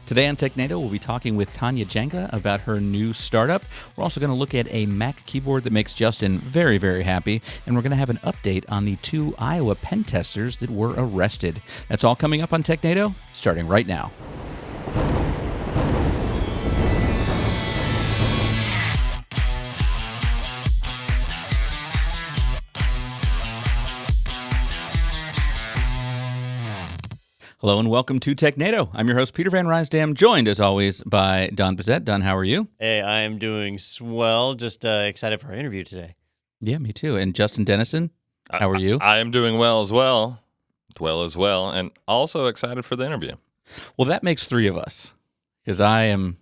Today on Technado, we'll be talking with Tanya Janca about her new startup. We're also going to look at a Mac keyboard that makes Justin very, very happy, and we're going to have an update on the 2 Iowa pen testers that were arrested. That's all coming up on Technado, starting right now. Hello and welcome to Technado. I'm your host, Peter Van Rysdam, joined as always by Don Bezette. Don, how are you? Hey, I am doing swell. Just excited for our interview today. Yeah, me too. And Justin Dennison, how are you? I am doing well as well. And also excited for the interview. Well, that makes 3 of us, because I am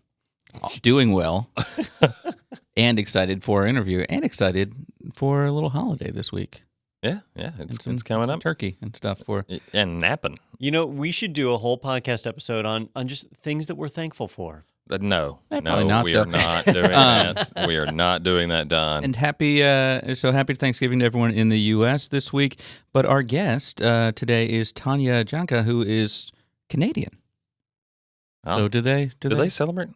doing well and excited for our interview and excited for a little holiday this week. Yeah, it's coming up. Turkey and stuff for and napping. You know, we should do a whole podcast episode on just things that we're thankful for. No, we not, are not doing that. We are not doing that, Don. And happy Thanksgiving to everyone in the U.S. this week. But our guest today is Tanya Janca, who is Canadian. Oh. So do they celebrate?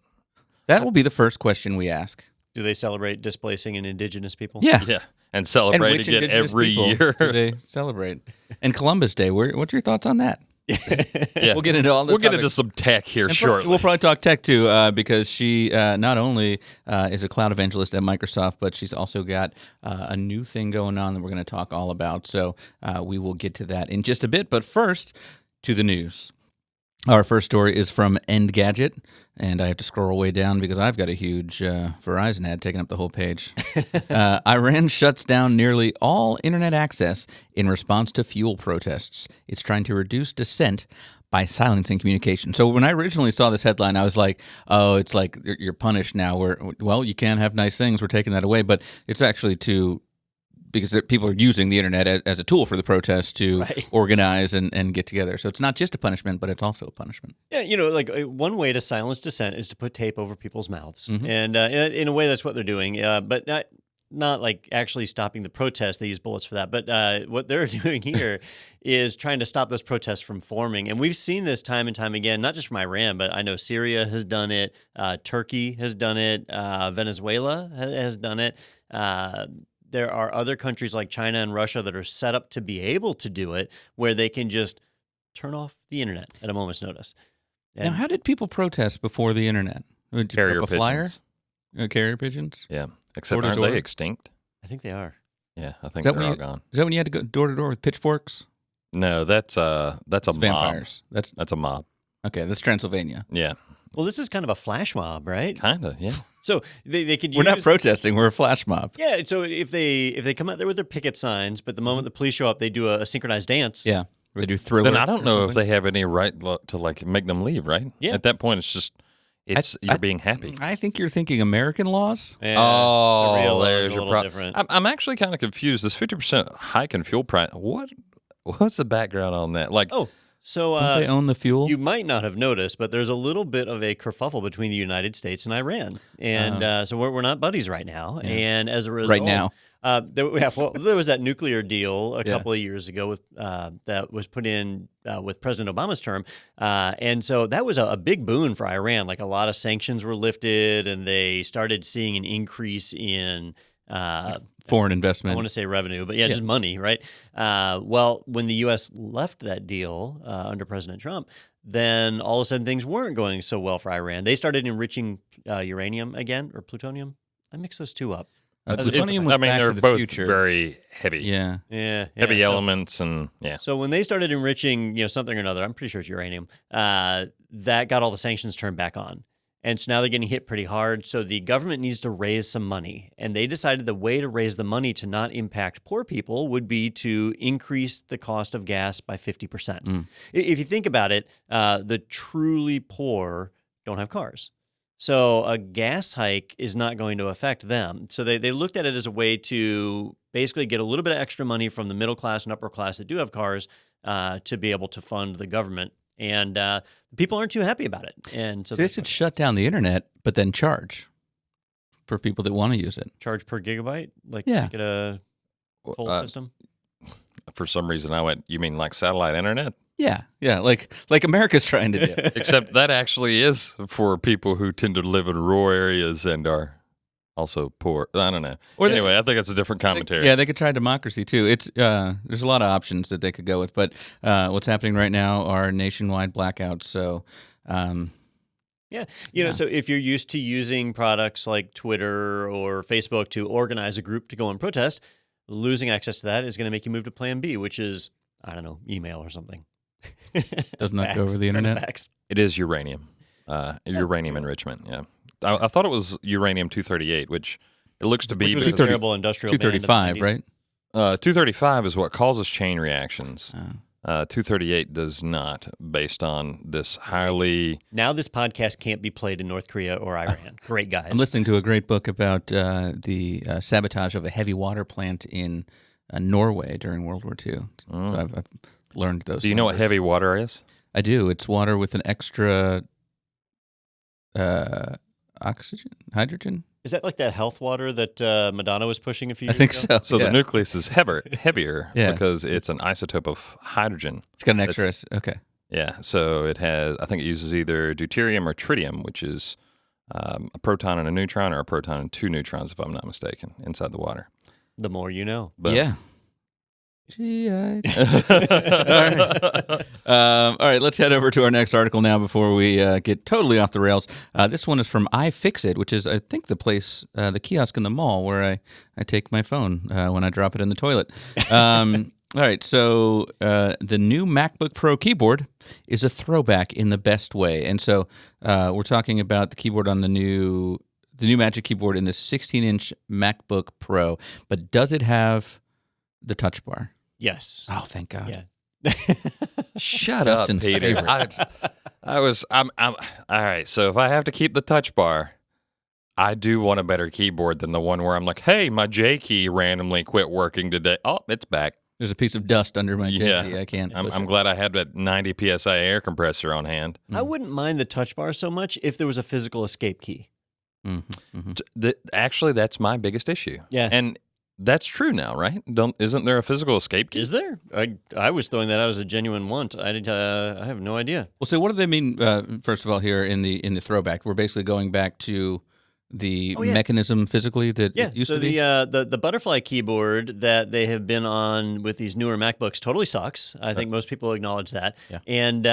That will be the first question we ask. Do they celebrate displacing an indigenous people? Yeah. And celebrating it every year. Do they celebrate? And Columbus Day, what's your thoughts on that? Yeah. We'll get into all this. We'll get into some tech here shortly. We'll probably talk tech too, because she not only is a cloud evangelist at Microsoft, but she's also got a new thing going on that we're going to talk all about. So we will get to that in just a bit. But first, to the news. Our first story is from Engadget, and I have to scroll way down because I've got a huge Verizon ad taking up the whole page. Iran shuts down nearly all internet access in response to fuel protests. It's trying to reduce dissent by silencing communication. So when I originally saw this headline, I was like, oh, it's like you're punished now. Well, you can't have nice things. We're taking that away. But it's actually because people are using the internet as a tool for the protests to organize and get together. So it's not just a punishment, but it's also a punishment. Yeah, one way to silence dissent is to put tape over people's mouths. Mm-hmm. And in a way, that's what they're doing. But not like actually stopping the protests. They use bullets for that. But what they're doing here is trying to stop those protests from forming. And we've seen this time and time again, not just from Iran, but I know Syria has done it. Turkey has done it. Venezuela has done it. There are other countries like China and Russia that are set up to be able to do it, where they can just turn off the internet at a moment's notice. Now, how did people protest before the internet? Carrier pigeons. Flyer? Carrier pigeons? Yeah, except Door to aren't door? they extinct? I think they are. Yeah, I think they're all gone. Is that when you had to go door to door with pitchforks? No, that's a mob. Vampires. That's a mob. Okay, that's Transylvania. Yeah. Well, this is kind of a flash mob, right? Kind of, yeah. So they could use... We're not protesting, we're a flash mob. Yeah, so if they come out there with their picket signs, but the moment the police show up, they do a synchronized dance. Yeah, they do Thriller. Then I don't know if they have any right to like make them leave, right? Yeah. At that point, it's just, you're being happy. I think you're thinking American laws. Yeah, Oh, the real law is there's a your little problem. different. I'm actually kind of confused. This 50% hike in fuel price, what's the background on that? Like, So Don't they own the fuel? you might not have noticed, but there's a little bit of a kerfuffle between the United States and Iran, and so we're not buddies right now. Yeah. And as a result, Right now. there was that nuclear deal a couple of years ago with that was put in with President Obama's term, and so that was a big boon for Iran. Like a lot of sanctions were lifted, and they started seeing an increase in Foreign investment. I want to say revenue, but just money, right? Well, when the U.S. left that deal under President Trump, then all of a sudden things weren't going so well for Iran. They started enriching uranium again, or plutonium. I mix those two up. Plutonium was Back they're to the both Future. very heavy. Yeah. Heavy elements and So when they started enriching, something or another, I'm pretty sure it's uranium, that got all the sanctions turned back on. And so now they're getting hit pretty hard. So the government needs to raise some money. And they decided the way to raise the money to not impact poor people would be to increase the cost of gas by 50%. If you think about it, the truly poor don't have cars. So a gas hike is not going to affect them. So they looked at it as a way to basically get a little bit of extra money from the middle class and upper class that do have cars to be able to fund the government. And people aren't too happy about it. And so they should shut down the internet, but then charge for people that want to use it. Charge per gigabyte? Like Yeah. make it a full system? For some reason, I went, you mean like satellite internet? Yeah, like America's trying to do. Except that actually is for people who tend to live in rural areas and are also poor. I don't know. Anyway, I think that's a different commentary. Yeah, they could try democracy too. It's there's a lot of options that they could go with, but what's happening right now are nationwide blackouts. So, So if you're used to using products like Twitter or Facebook to organize a group to go and protest, losing access to that is going to make you move to Plan B, which is, I don't know, email or something. Doesn't that go over the Send internet? fax. It is uranium. Uranium enrichment, yeah. I thought it was uranium-238, which it looks to be. Which was a terrible industrial ban in the 235, 90s. right? 235 is what causes chain reactions. 238 does not, based on this highly... Now this podcast can't be played in North Korea or Iran. Great guys. I'm listening to a great book about the sabotage of a heavy water plant in Norway during World War II. So I've learned those. Do you know what heavy water is? I do. It's water with an extra oxygen, hydrogen. Is that like that health water that Madonna was pushing a few I years think ago? so. So the nucleus is heavier Yeah. because it's an isotope of hydrogen. It's got an extra. Okay. Yeah, so it has, I think it uses either deuterium or tritium, which is a proton and a neutron, or a proton and 2 neutrons, if I'm not mistaken, inside the water. The more you know. But, Yeah. All right, let's head over to our next article now before we get totally off the rails. This one is from iFixit, which is, I think, the place, the kiosk in the mall where I take my phone when I drop it in the toilet. All right, so the new MacBook Pro keyboard is a throwback in the best way. And so we're talking about the keyboard on the new Magic Keyboard in the 16-inch MacBook Pro. But does it have the touch bar? Yes. Oh, thank God. Yeah. Shut Justin's up, Peter. favorite. I'm all right. So if I have to keep the touch bar, I do want a better keyboard than the one where I'm like, hey, my J key randomly quit working today. Oh, it's back. There's a piece of dust under my Yeah. JD. I can't. push I'm it. glad I had that 90 psi air compressor on hand. I wouldn't mind the touch bar so much if there was a physical escape key. Actually, that's my biggest issue. Yeah. And that's true now, right? Isn't there a physical escape key? Is there? I was throwing that out as a genuine want. I have no idea. Well, so what do they mean? First of all, here in the throwback, we're basically going back to the mechanism physically that it used to be. The butterfly keyboard that they have been on with these newer MacBooks totally sucks. I think most people acknowledge that. Yeah. And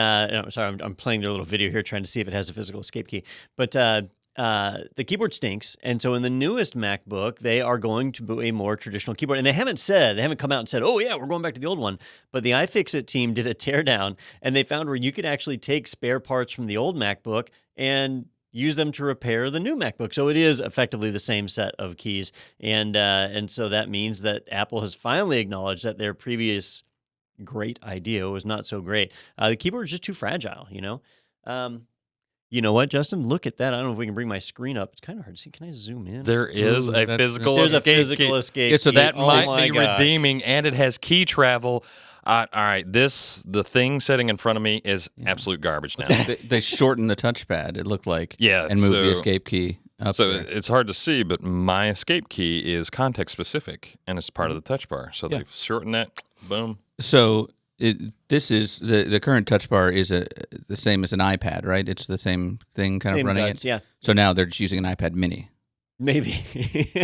sorry, I'm playing their little video here trying to see if it has a physical escape key. But the keyboard stinks, and so in the newest MacBook, they are going to be a more traditional keyboard. And they haven't come out and said, "Oh yeah, we're going back to the old one." But the iFixit team did a teardown, and they found where you could actually take spare parts from the old MacBook and use them to repair the new MacBook. So it is effectively the same set of keys, and so that means that Apple has finally acknowledged that their previous great idea was not so great. The keyboard is just too fragile, you know. You know what, Justin? Look at that. I don't know if we can bring my screen up. It's kind of hard to see. Can I zoom in? There is a physical There's a escape physical key. escape Yeah, so key. that Oh might my be gosh. redeeming, and it has key travel. All right, the thing sitting in front of me is absolute garbage now. They shortened the touchpad, it looked like, Yeah, and moved the so- escape key up So there. it's hard to see, but my escape key is context specific, and it's part of the touch bar. So they've shortened that. Boom. So this is the current touch bar is the same as an iPad, right? It's the same thing, kind Same of running guts, it. yeah. So now they're just using an iPad Mini, Maybe.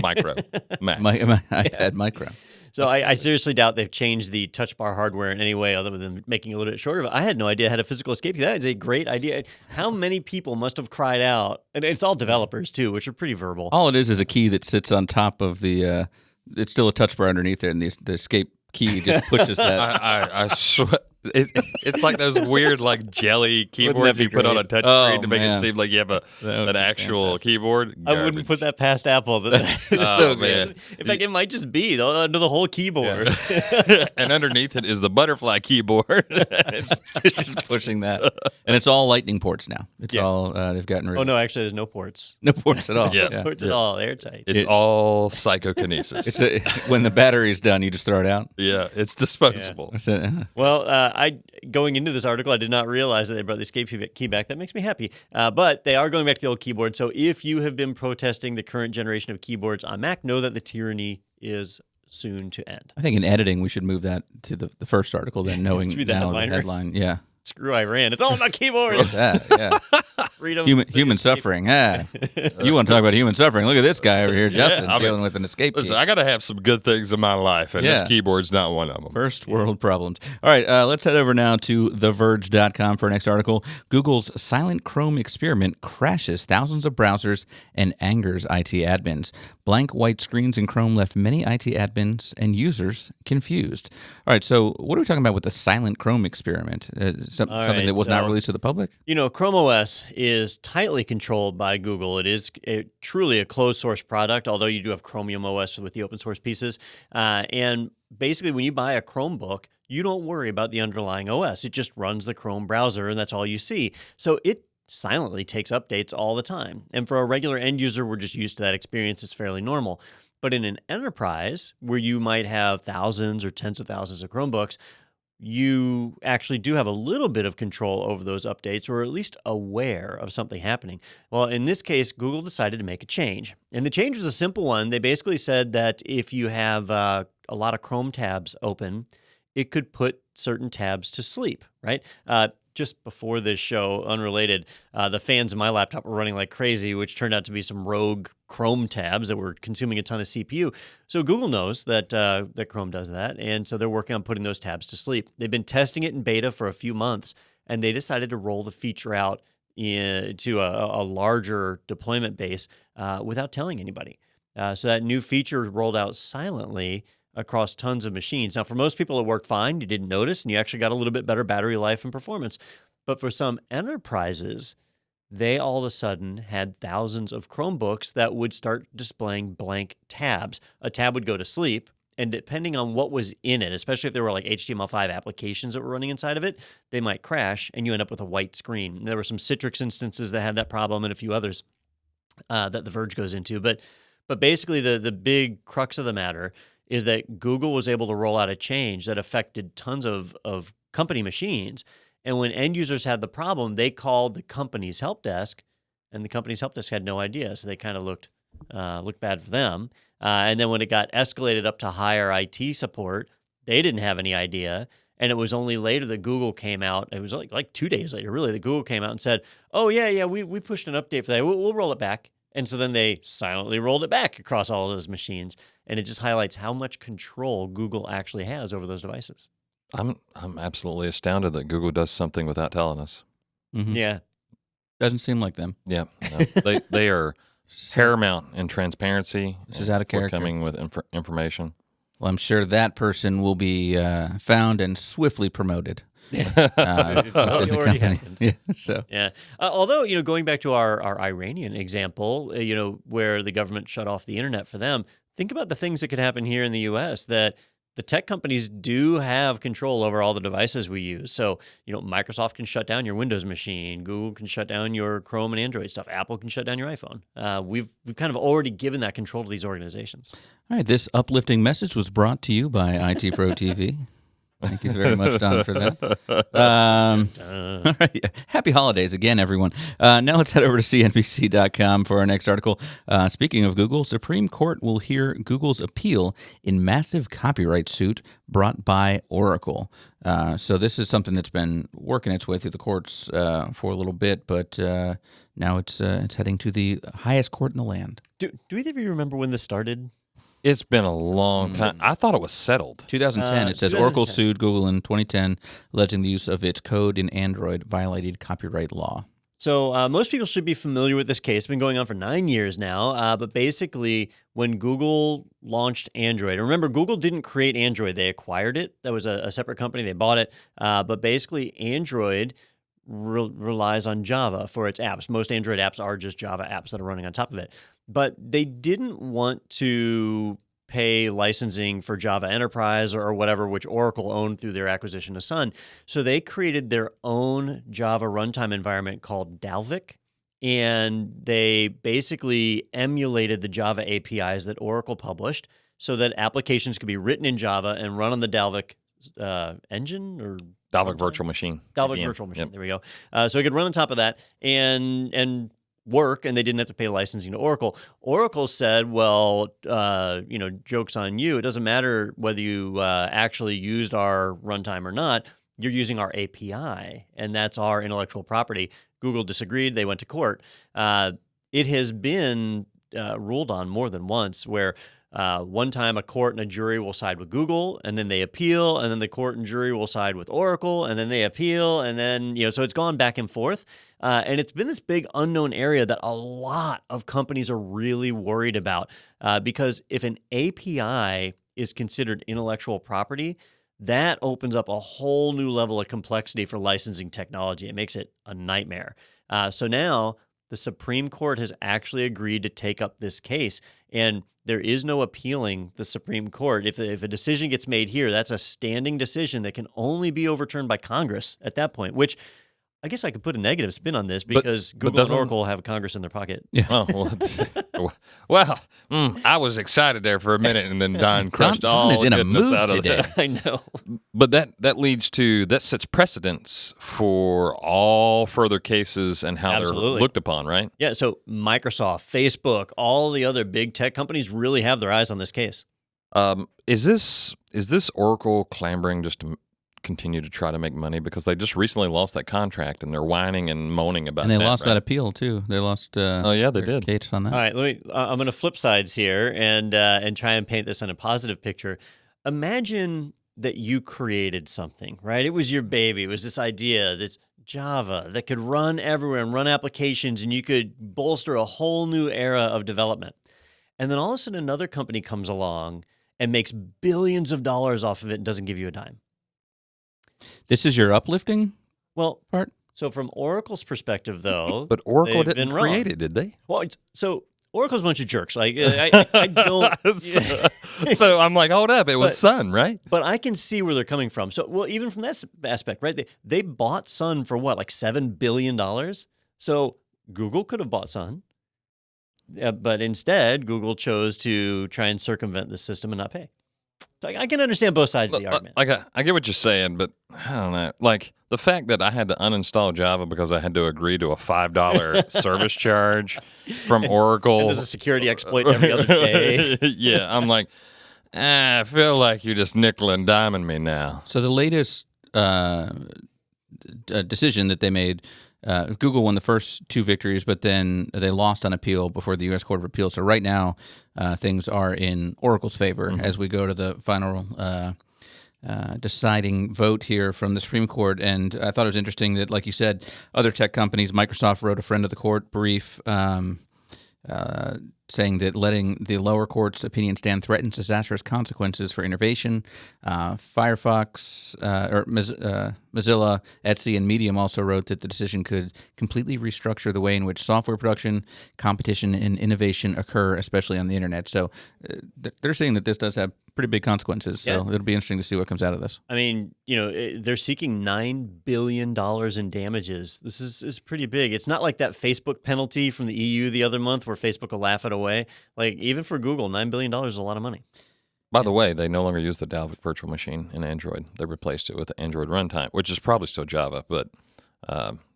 Micro. Max. my iPad Micro. So I seriously doubt they've changed the touch bar hardware in any way other than making it a little bit shorter. But I had no idea it had a physical escape key. That is a great idea. How many people must have cried out? And it's all developers, too, which are pretty verbal. All it is a key that sits on top of the. It's still a touch bar underneath it, and the escape key just pushes that. I swear. It's like those weird like jelly keyboards be you put on a great? touch screen to make man. it seem like you have That would an be actual fantastic. keyboard. I wouldn't put that past Apple. Oh, man. In fact, it might just be under the whole keyboard. And underneath it is the butterfly keyboard. It's just pushing that, and it's all Lightning ports now. It's all they've gotten rid Oh, of. no, actually, there's no ports. No ports at all. Yeah. No ports at all. Airtight. It's all psychokinesis. When the battery's done, you just throw it out. Yeah, it's disposable. That's it. Well, going into this article, I did not realize that they brought the escape key back. That makes me happy. But they are going back to the old keyboard. So if you have been protesting the current generation of keyboards on Mac, know that the tyranny is soon to end. I think in editing we should move that to the first article, then knowing Should be the now headliner. the headline. Yeah. Screw Iran. It's all about keyboards. What's that? Yeah. Freedom. Human suffering. Ah. You want to talk about human suffering? Look at this guy over here, Justin, I mean, dealing with an escape key. Listen, I got to have some good things in my life, and Yeah. this keyboard's not one of them. First world problems. All right, let's head over now to TheVerge.com for our next article. Google's Silent Chrome experiment crashes thousands of browsers and angers IT admins. Blank white screens in Chrome left many IT admins and users confused. All right, so what are we talking about with the Silent Chrome experiment? Something right, that was not so- released to the public? Chrome OS is tightly controlled by Google. It is truly a closed source product, although you do have Chromium OS with the open source pieces. And basically, when you buy a Chromebook, you don't worry about the underlying OS. It just runs the Chrome browser, and that's all you see. So it silently takes updates all the time. And for a regular end user, we're just used to that experience. It's fairly normal. But in an enterprise where you might have thousands or tens of thousands of Chromebooks, you actually do have a little bit of control over those updates, or at least aware of something happening. Well, in this case, Google decided to make a change. And the change was a simple one. They basically said that if you have a lot of Chrome tabs open, it could put certain tabs to sleep, right? Just before this show, unrelated, the fans in my laptop were running like crazy, which turned out to be some rogue Chrome tabs that were consuming a ton of CPU. So Google knows that that Chrome does that, and so they're working on putting those tabs to sleep. They've been testing it in beta for a few months, and they decided to roll the feature out to a larger deployment base without telling anybody. So that new feature rolled out silently across tons of machines. Now, for most people, it worked fine. You didn't notice, and you actually got a little bit better battery life and performance. But for some enterprises, they all of a sudden had thousands of Chromebooks that would start displaying blank tabs. A tab would go to sleep, and depending on what was in it, especially if there were like HTML5 applications that were running inside of it, they might crash, and you end up with a white screen. And there were some Citrix instances that had that problem, and a few others that The Verge goes into. But basically, the big crux of the matter is that Google was able to roll out a change that affected tons of company machines. And when end users had the problem, they called the company's help desk, and the company's help desk had no idea. So they kind of looked bad for them. And then when it got escalated up to higher IT support, they didn't have any idea. And it was only later that Google came out. It was like 2 days later, really, that Google came out and said, oh, yeah, we pushed an update for that. We'll roll it back. And so then they silently rolled it back across all of those machines. And it just highlights how much control Google actually has over those devices. I'm absolutely astounded that Google does something without telling us. Mhm. Yeah. Doesn't seem like them. Yeah, no, they are paramount in transparency. This is out of character. Forthcoming with information. Well, I'm sure that person will be found and swiftly promoted. Within It the already company. happened. Yeah, so Yeah. Although, going back to our Iranian example, where the government shut off the internet for them, think about the things that could happen here in the U.S. that the tech companies do have control over all the devices we use. So, Microsoft can shut down your Windows machine. Google can shut down your Chrome and Android stuff. Apple can shut down your iPhone. We've kind of already given that control to these organizations. all right, this uplifting message was brought to you by IT Pro TV. Thank you very much, Don, for that. All right. Happy holidays again, everyone. Now let's head over to CNBC.com for our next article. Speaking of Google, Supreme Court will hear Google's appeal in massive copyright suit brought by Oracle. So this is something that's been working its way through the courts for a little bit, but now it's heading to the highest court in the land. Do either of you remember when this started? It's been a long time. I thought it was settled. 2010, it says 2010. Oracle sued Google in 2010, alleging the use of its code in Android violated copyright law. So most people should be familiar with this case. It's been going on for 9 years now. But basically, when Google launched Android, remember, Google didn't create Android. They acquired it. That was a separate company. They bought it. But basically, Android relies on Java for its apps. Most Android apps are just Java apps that are running on top of it. But they didn't want to pay licensing for Java Enterprise or whatever, which Oracle owned through their acquisition of Sun. So they created their own Java runtime environment called Dalvik, and they basically emulated the Java APIs that Oracle published so that applications could be written in Java and run on the Dalvik engine or Dalvik Virtual Machine. Dalvik Yeah. Virtual Machine. Yep. There we go. So it could run on top of that, and work, and they didn't have to pay licensing to Oracle. Oracle said, well, joke's on you. It doesn't matter whether you actually used our runtime or not. You're using our API, and that's our intellectual property. Google disagreed. They went to court. It has been ruled on more than once where one time a court and a jury will side with Google, and then they appeal, and then the court and jury will side with Oracle, and then they appeal, and then, so it's gone back and forth. And it's been this big unknown area that a lot of companies are really worried about because if an API is considered intellectual property, that opens up a whole new level of complexity for licensing technology. It makes it a nightmare. So now the Supreme Court has actually agreed to take up this case, and there is no appealing the Supreme Court. If a decision gets made here, that's a standing decision that can only be overturned by Congress at that point, which I guess I could put a negative spin on this because Google and Oracle have Congress in their pocket. Yeah. Oh, well, I was excited there for a minute, and then Don crushed all is in a goodness mood out of today. that. I know. But that sets precedents for all further cases and how Absolutely. they're looked upon, right? Yeah, so Microsoft, Facebook, all the other big tech companies really have their eyes on this case. Is this Oracle clambering just to continue to try to make money, because they just recently lost that contract and they're whining and moaning about it? And they lost that appeal too. They lost. They did. Case on that. All right, I'm going to flip sides here and try and paint this in a positive picture. Imagine that you created something, right? It was your baby. It was this idea, this Java that could run everywhere and run applications, and you could bolster a whole new era of development. And then all of a sudden another company comes along and makes billions of dollars off of it and doesn't give you a dime. This is your uplifting part? So from Oracle's perspective, though, But Oracle they've didn't been wrong. create it, did they? Well, so Oracle's a bunch of jerks. Like I don't. So I'm like, hold up, it was But- Sun, right? But I can see where they're coming from. So, well, even from that aspect, right? They bought Sun for what, like $7 billion? So Google could have bought Sun, but instead, Google chose to try and circumvent the system and not pay. So I can understand both sides of the argument. I get what you're saying, but I don't know. Like the fact that I had to uninstall Java because I had to agree to a $5 service charge from Oracle. And there's a security exploit every other day. Yeah, I'm like, I feel like you're just nickel and diming me now. So the latest decision that they made, Google won the first two victories, but then they lost on appeal before the U.S. Court of Appeals. So right now, things are in Oracle's favor as we go to the final deciding vote here from the Supreme Court. And I thought it was interesting that, like you said, other tech companies, Microsoft wrote a friend of the court brief saying that letting the lower court's opinion stand threatens disastrous consequences for innovation. Firefox, or Mozilla, Etsy, and Medium also wrote that the decision could completely restructure the way in which software production, competition, and innovation occur, especially on the internet. So they're saying that this does have pretty big consequences. So it'll be interesting to see what comes out of this. I mean, they're seeking $9 billion in damages. This is pretty big. It's not like that Facebook penalty from the EU the other month where Facebook will laugh it away. Like, even for Google, $9 billion is a lot of money. By the way, they no longer use the Dalvik virtual machine in Android. They replaced it with the Android runtime, which is probably still Java, but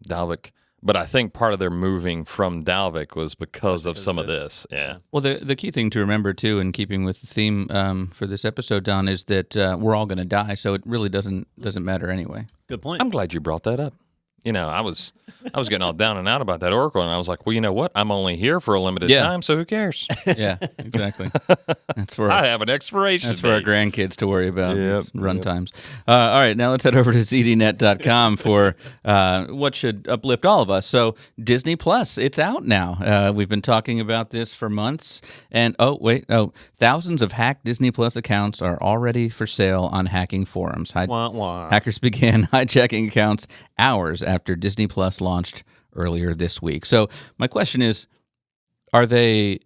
Dalvik. But I think part of their moving from Dalvik was because of some of this. Yeah. Well, the key thing to remember, too, in keeping with the theme for this episode, Don, is that we're all going to die, so it really doesn't matter anyway. Good point. I'm glad you brought that up. I was getting all down and out about that Oracle, and I was like, well, you know what? I'm only here for a limited time, so who cares? Yeah, exactly. That's for I have an expiration That's for our date. grandkids to worry about. Yep, Run times. All right, now let's head over to zdnet.com for what should uplift all of us. So Disney Plus, it's out now. We've been talking about this for months, and thousands of hacked Disney Plus accounts are already for sale on hacking forums. Wah, wah. Hackers began hijacking accounts hours after Disney Plus launched earlier this week. So my question is, are they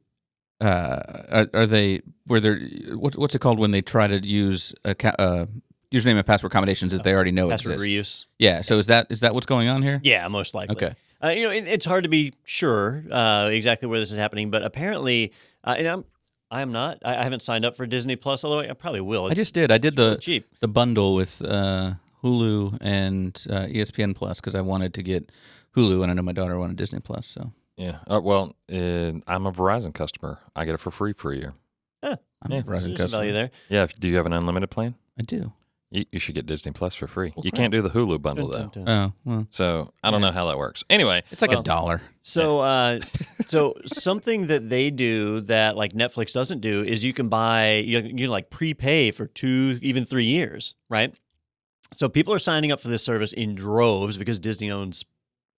where they're what's it called when they try to use username and password combinations that they already know Password exist? reuse. Yeah. So is that what's going on here? Yeah, most likely. Okay. It's hard to be sure exactly where this is happening, but apparently, and I haven't signed up for Disney Plus, although I probably will. I just did. I did really the cheap. the bundle with Hulu and ESPN Plus because I wanted to get Hulu and I know my daughter wanted Disney Plus. So Yeah. Well, I'm a Verizon customer. I get it for free for a year. Huh. I'm a Verizon There's some customer. value there. Yeah. Do you have an unlimited plan? I do. You should get Disney Plus for free. Well, You crap. can't do the Hulu bundle, Dun, though. dun, dun. Oh, well. So I don't know how that works. Anyway, It's like Well, $1. So, so something that they do that like Netflix doesn't do is you can buy, you like prepay for 2, even 3 years, right? So people are signing up for this service in droves because Disney owns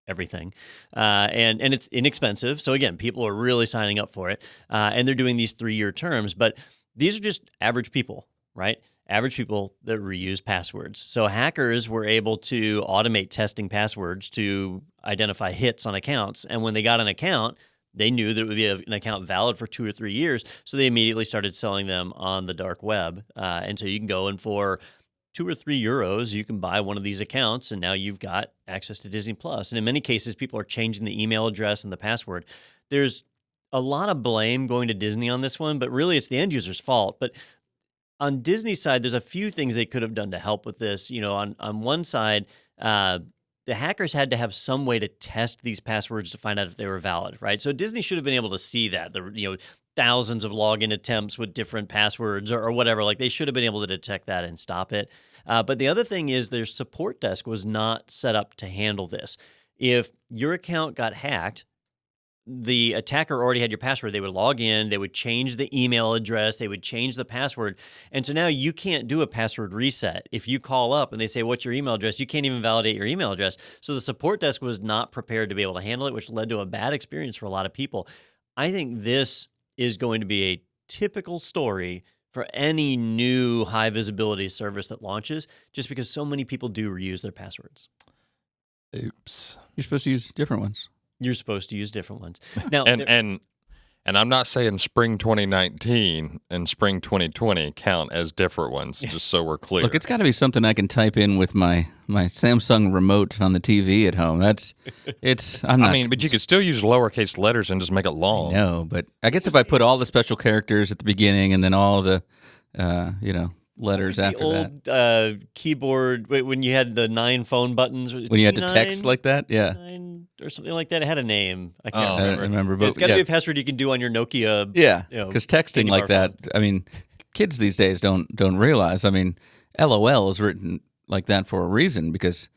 everything, and it's inexpensive. So again, people are really signing up for it, and they're doing these 3-year terms. But these are just average people, right? Average people that reuse passwords. So hackers were able to automate testing passwords to identify hits on accounts. And when they got an account, they knew that it would be an account valid for 2 or 3 years. So they immediately started selling them on the dark web. And so you can go and for 2 or 3 euros, you can buy one of these accounts, and now you've got access to Disney Plus. And in many cases, people are changing the email address and the password. There's a lot of blame going to Disney on this one, but really it's the end user's fault. But on Disney's side, there's a few things they could have done to help with this. You know, on one side, the hackers had to have some way to test these passwords to find out if they were valid, right? So Disney should have been able to see that. Thousands of login attempts with different passwords or whatever. Like they should have been able to detect that and stop it. But the other thing is their support desk was not set up to handle this. If your account got hacked, the attacker already had your password. They would log in, they would change the email address, they would change the password. And so now you can't do a password reset. If you call up and they say, what's your email address? You can't even validate your email address. So the support desk was not prepared to be able to handle it, which led to a bad experience for a lot of people. I think this is going to be a typical story for any new high visibility service that launches, just because so many people do reuse their passwords. oops. You're supposed to use different ones. You're supposed to use different ones. Now, And I'm not saying spring 2019 and spring 2020 count as different ones, just so we're clear. Look, it's got to be something I can type in with my Samsung remote on the TV at home. I mean, but you could still use lowercase letters and just make it long. No, but I guess if I put all the special characters at the beginning and then all the, letters the after old, that. Keyboard, when you had the 9 phone buttons. When you had to text like that, yeah. T9 or something like that. It had a name. I can't I don't remember. remember, but It's got to be a password you can do on your Nokia. Yeah, you know, because texting candy like bar that, I mean, kids these days don't realize. I mean, LOL is written like that for a reason because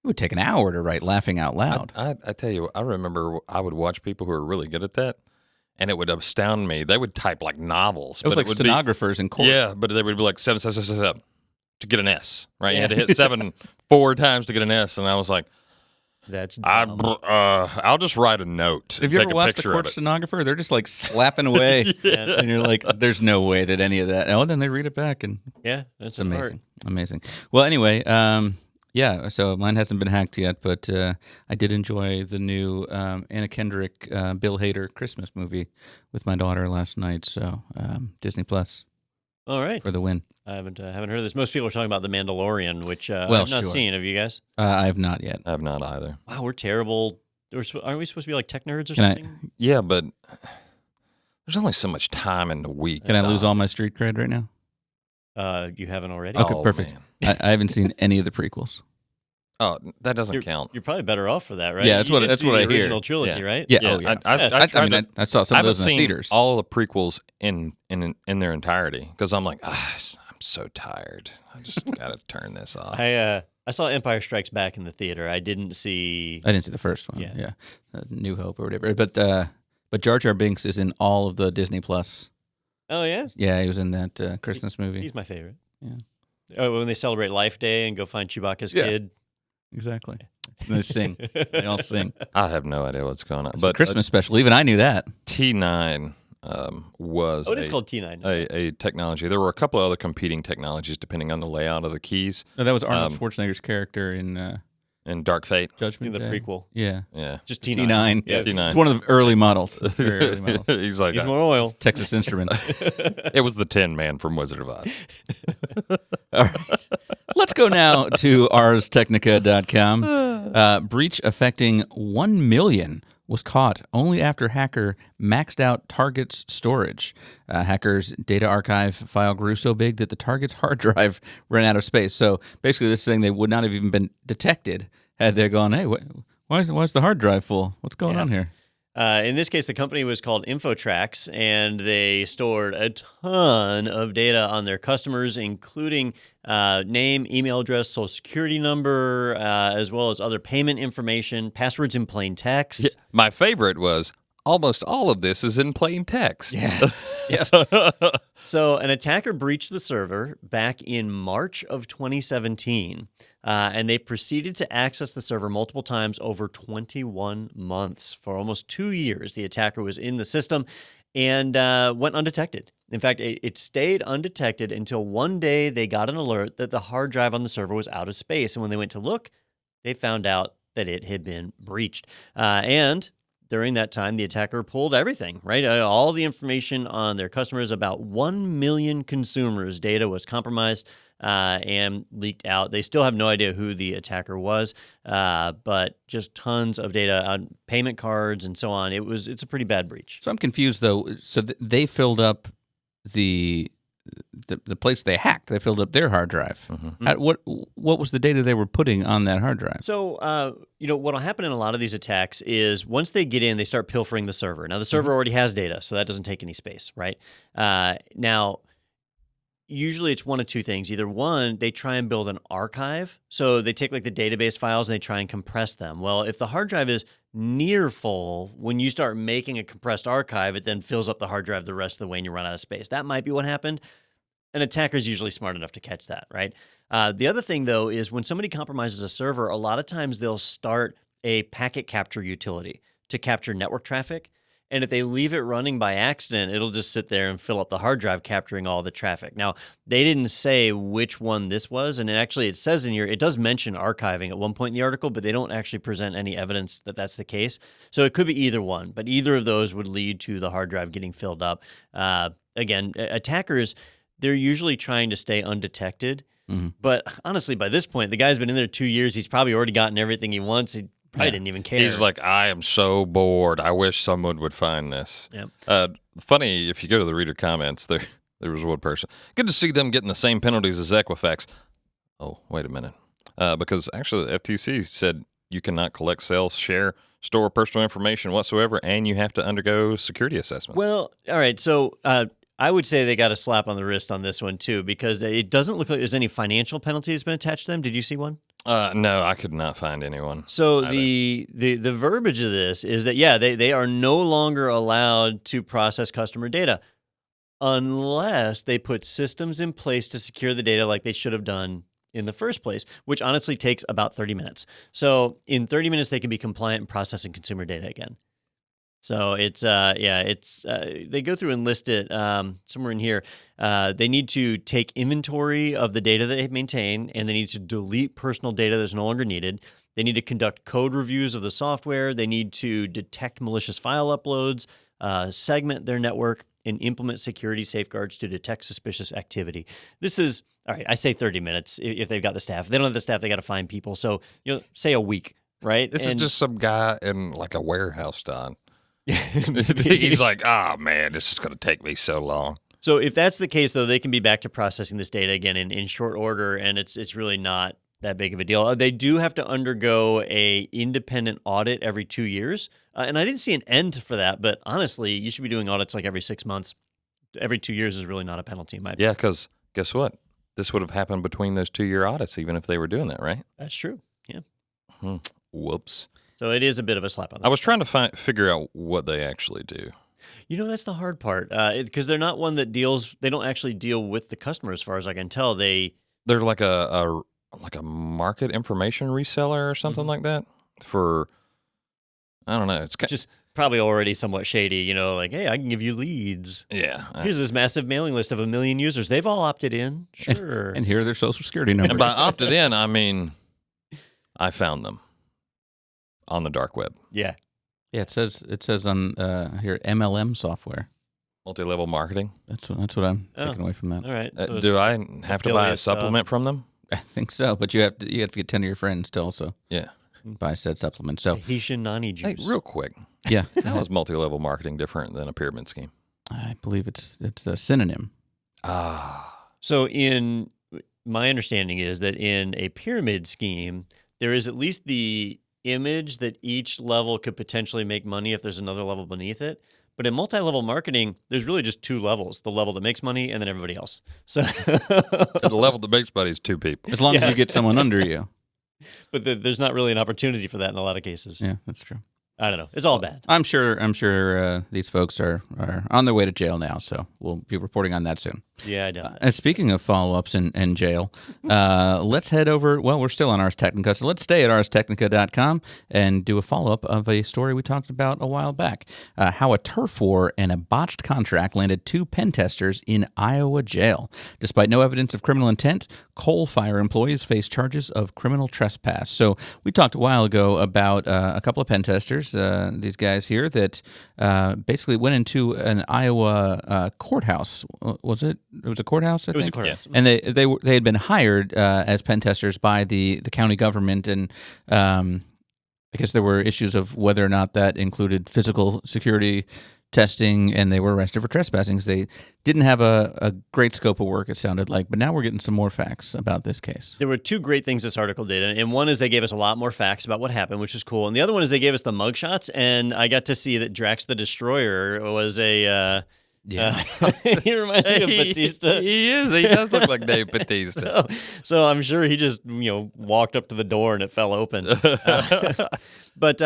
it would take an hour to write laughing out loud. I tell you, I remember I would watch people who were really good at that, and it would astound me. They would type like novels. It was but like would stenographers in court. Yeah, but they would be like 7, 7, 7, 7, 7 to get an S, right? You had to hit 7 4 times to get an S, and I was like, That's dumb. I'll just write a note. Have you take ever a watched a picture court of it. stenographer? They're just like slapping away, and you're like, "There's no way that any of that." Oh, then they read it back, and Yeah, that's it's amazing, amazing. Well, anyway, yeah. So mine hasn't been hacked yet, but I did enjoy the new Anna Kendrick, Bill Hader Christmas movie with my daughter last night. So Disney Plus All right. for the win. I haven't heard of this. Most people are talking about The Mandalorian, which Well, I've not sure. seen. Have you guys? I have not yet. I have not either. Wow, we're terrible. Aren't we supposed to be like tech nerds or Can I- something? Yeah, but there's only so much time in the week. Can I lose all my street cred right now? You haven't already? Okay, Oh, perfect. man. I haven't seen any of the prequels. Oh, that doesn't count. You're probably better off for that, right? Yeah, that's You what- did that's see what the I hear. original trilogy, Yeah. right? Yeah, Yeah, oh yeah. I I saw some I of haven't those in the seen theaters. all of the prequels in their entirety because I'm like, I'm so tired. I just got to turn this off. I saw Empire Strikes Back in the theater. I didn't see. I didn't see the first one. Yeah. Yeah, New Hope or whatever. But Jar Jar Binks is in all of the Disney Plus. Oh yeah, Yeah, he was in that Christmas movie. he's my favorite. Yeah. Oh, when they celebrate Life Day and go find Chewbacca's Yeah. kid. Exactly. And they sing. They all sing. I have no idea what's going on. It's a But Christmas special. Even I knew that. T9 was Oh, it is called T9. a technology. There were a couple of other competing technologies depending on the layout of the keys. No, that was Arnold Schwarzenegger's character in In Dark Fate. Judgment in the Day. prequel. Yeah. Yeah. Just T9. T9. Yeah. T9. It's one of the early models. Very early models. He's like, Needs more oil. Texas Instruments. it was the Tin Man from Wizard of Oz. All right. Let's go now to arstechnica.com. Breach affecting 1 million was caught only after hacker maxed out Target's storage. Hacker's data archive file grew so big that the Target's hard drive ran out of space. So basically this thing, they would not have even been detected had they gone, hey, why is the hard drive full? What's going on here? In this case, the company was called InfoTrax, and they stored a ton of data on their customers, including name, email address, social security number, as well as other payment information, passwords in plain text. Yeah, my favorite was almost all of this is in plain text. Yeah. So an attacker breached the server back in March of 2017, and they proceeded to access the server multiple times over 21 months. For almost 2 years, the attacker was in the system and went undetected. In fact, it stayed undetected until one day they got an alert that the hard drive on the server was out of space. And when they went to look, they found out that it had been breached. And during that time, the attacker pulled everything, right? All the information on their customers. About 1 million consumers' data was compromised and leaked out. They still have no idea who the attacker was, but just tons of data on payment cards and so on. It's a pretty bad breach. So I'm confused, though. So they filled up the place they hacked. They filled up their hard drive. What was the data they were putting on that hard drive? So, what'll happen in a lot of these attacks is once they get in, they start pilfering the server. Now, the server already has data, so that doesn't take any space, right? Now, usually it's one of two things. Either one, they try and build an archive. So they take like the database files and they try and compress them. Well, if the hard drive is near full, when you start making a compressed archive, it then fills up the hard drive the rest of the way and you run out of space. That might be what happened. An attacker's usually smart enough to catch that, right? The other thing, though, is when somebody compromises a server, a lot of times they'll start a packet capture utility to capture network traffic. And if they leave it running by accident, it'll just sit there and fill up the hard drive, capturing all the traffic. Now, they didn't say which one this was, and it says in here, it does mention archiving at one point in the article, but they don't actually present any evidence that that's the case. So it could be either one, but either of those would lead to the hard drive getting filled up. Again, attackers, they're usually trying to stay undetected. But honestly, by this point, the guy's been in there 2 years. He's probably already gotten everything he wants. He probably didn't even care. He's like, I am so bored. I wish someone would find this. Yep. Funny, if you go to the reader comments, there was one person. Good to see them getting the same penalties as Equifax. Oh, wait a minute. Because actually the FTC said you cannot collect, sell, share, store personal information whatsoever, and you have to undergo security assessments. Well, all right. So I would say they got a slap on the wrist on this one, too, because it doesn't look like there's any financial penalties been attached to them. Did you see one? No, I could not find anyone. So the verbiage of this is that, they are no longer allowed to process customer data unless they put systems in place to secure the data like they should have done in the first place, which honestly takes about 30 minutes. So in 30 minutes, they can be compliant in processing consumer data again. So they go through and list it somewhere in here. They need to take inventory of the data that they maintain, and they need to delete personal data that's no longer needed. They need to conduct code reviews of the software. They need to detect malicious file uploads, segment their network, and implement security safeguards to detect suspicious activity. This is, all right, I say 30 minutes if they've got the staff. If they don't have the staff, they got to find people. So, say a week, right? This is just some guy in like a warehouse, Don. He's like, man, this is going to take me so long. So if that's the case, though, they can be back to processing this data again in short order, and it's really not that big of a deal. They do have to undergo a independent audit every 2 years, and I didn't see an end for that, but honestly, you should be doing audits like every 6 months. Every 2 years is really not a penalty in my opinion. Yeah, because guess what? This would have happened between those 2-year audits, even if they were doing that, right? That's true, yeah. Whoops. So it is a bit of a slap on the I was trying to figure out what they actually do. That's the hard part, because they're not one that they don't actually deal with the customer as far as I can tell. They're like a market information reseller or something like that for, I don't know. It's just probably already somewhat shady, like, hey, I can give you leads. Yeah. Here's this massive mailing list of 1 million users. They've all opted in. Sure. And here are their social security numbers. And by opted in, I mean, I found them on the dark web. Yeah. Yeah, it says on here MLM software. Multi-level marketing. That's what I'm taking away from that. All right. So do I have to buy a supplement from them? I think so, but you have to get 10 of your friends to also buy said supplement. So Tahitian nani juice. Hey, real quick. Yeah. How is multi-level marketing different than a pyramid scheme? I believe it's a synonym. So in my understanding is that in a pyramid scheme, there is at least the image that each level could potentially make money if there's another level beneath it. But in multi-level marketing, there's really just two levels: the level that makes money, and then everybody else. So The level that makes money is two people. As long as you get someone under you. but there's not really an opportunity for that in a lot of cases. Yeah, that's true. I don't know. It's all bad. I'm sure these folks are on their way to jail now, so we'll be reporting on that soon. Yeah, I know. And speaking of follow-ups and jail, let's head over. Well, we're still on Ars Technica, so let's stay at arstechnica.com and do a follow-up of a story we talked about a while back. How a turf war and a botched contract landed 2 pen testers in Iowa jail. Despite no evidence of criminal intent, coal fire employees face charges of criminal trespass. So we talked a while ago about a couple of pen testers, these guys here, that basically went into an Iowa courthouse. Was it? It was a courthouse, I think? It was a courthouse. And they had been hired as pen testers by the county government, and I guess there were issues of whether or not that included physical security testing, and they were arrested for trespassing because they didn't have a great scope of work, it sounded like. But now we're getting some more facts about this case. There were 2 great things this article did, and one is they gave us a lot more facts about what happened, which is cool. And the other one is they gave us the mugshots, and I got to see that Drax the Destroyer was a... he reminds me of Batista. He is. He does look like Dave Batista. So I'm sure he just walked up to the door and it fell open. But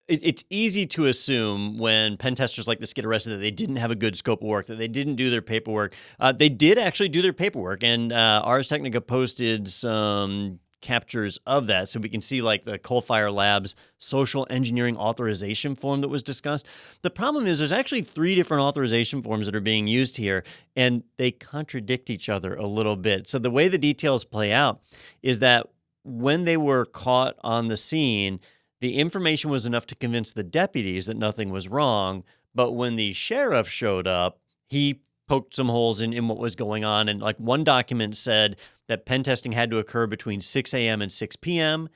it's easy to assume when pen testers like this get arrested that they didn't have a good scope of work, that they didn't do their paperwork. They did actually do their paperwork, and Ars Technica posted some captures of that so we can see like the Coal Fire Labs social engineering authorization form that was discussed. The problem is there's actually 3 different authorization forms that are being used here, and they contradict each other a little bit. So the way the details play out is that when they were caught on the scene, the information was enough to convince the deputies that nothing was wrong, but when the sheriff showed up, he poked some holes in what was going on. And like one document said that pen testing had to occur between 6 a.m. and 6 p.m.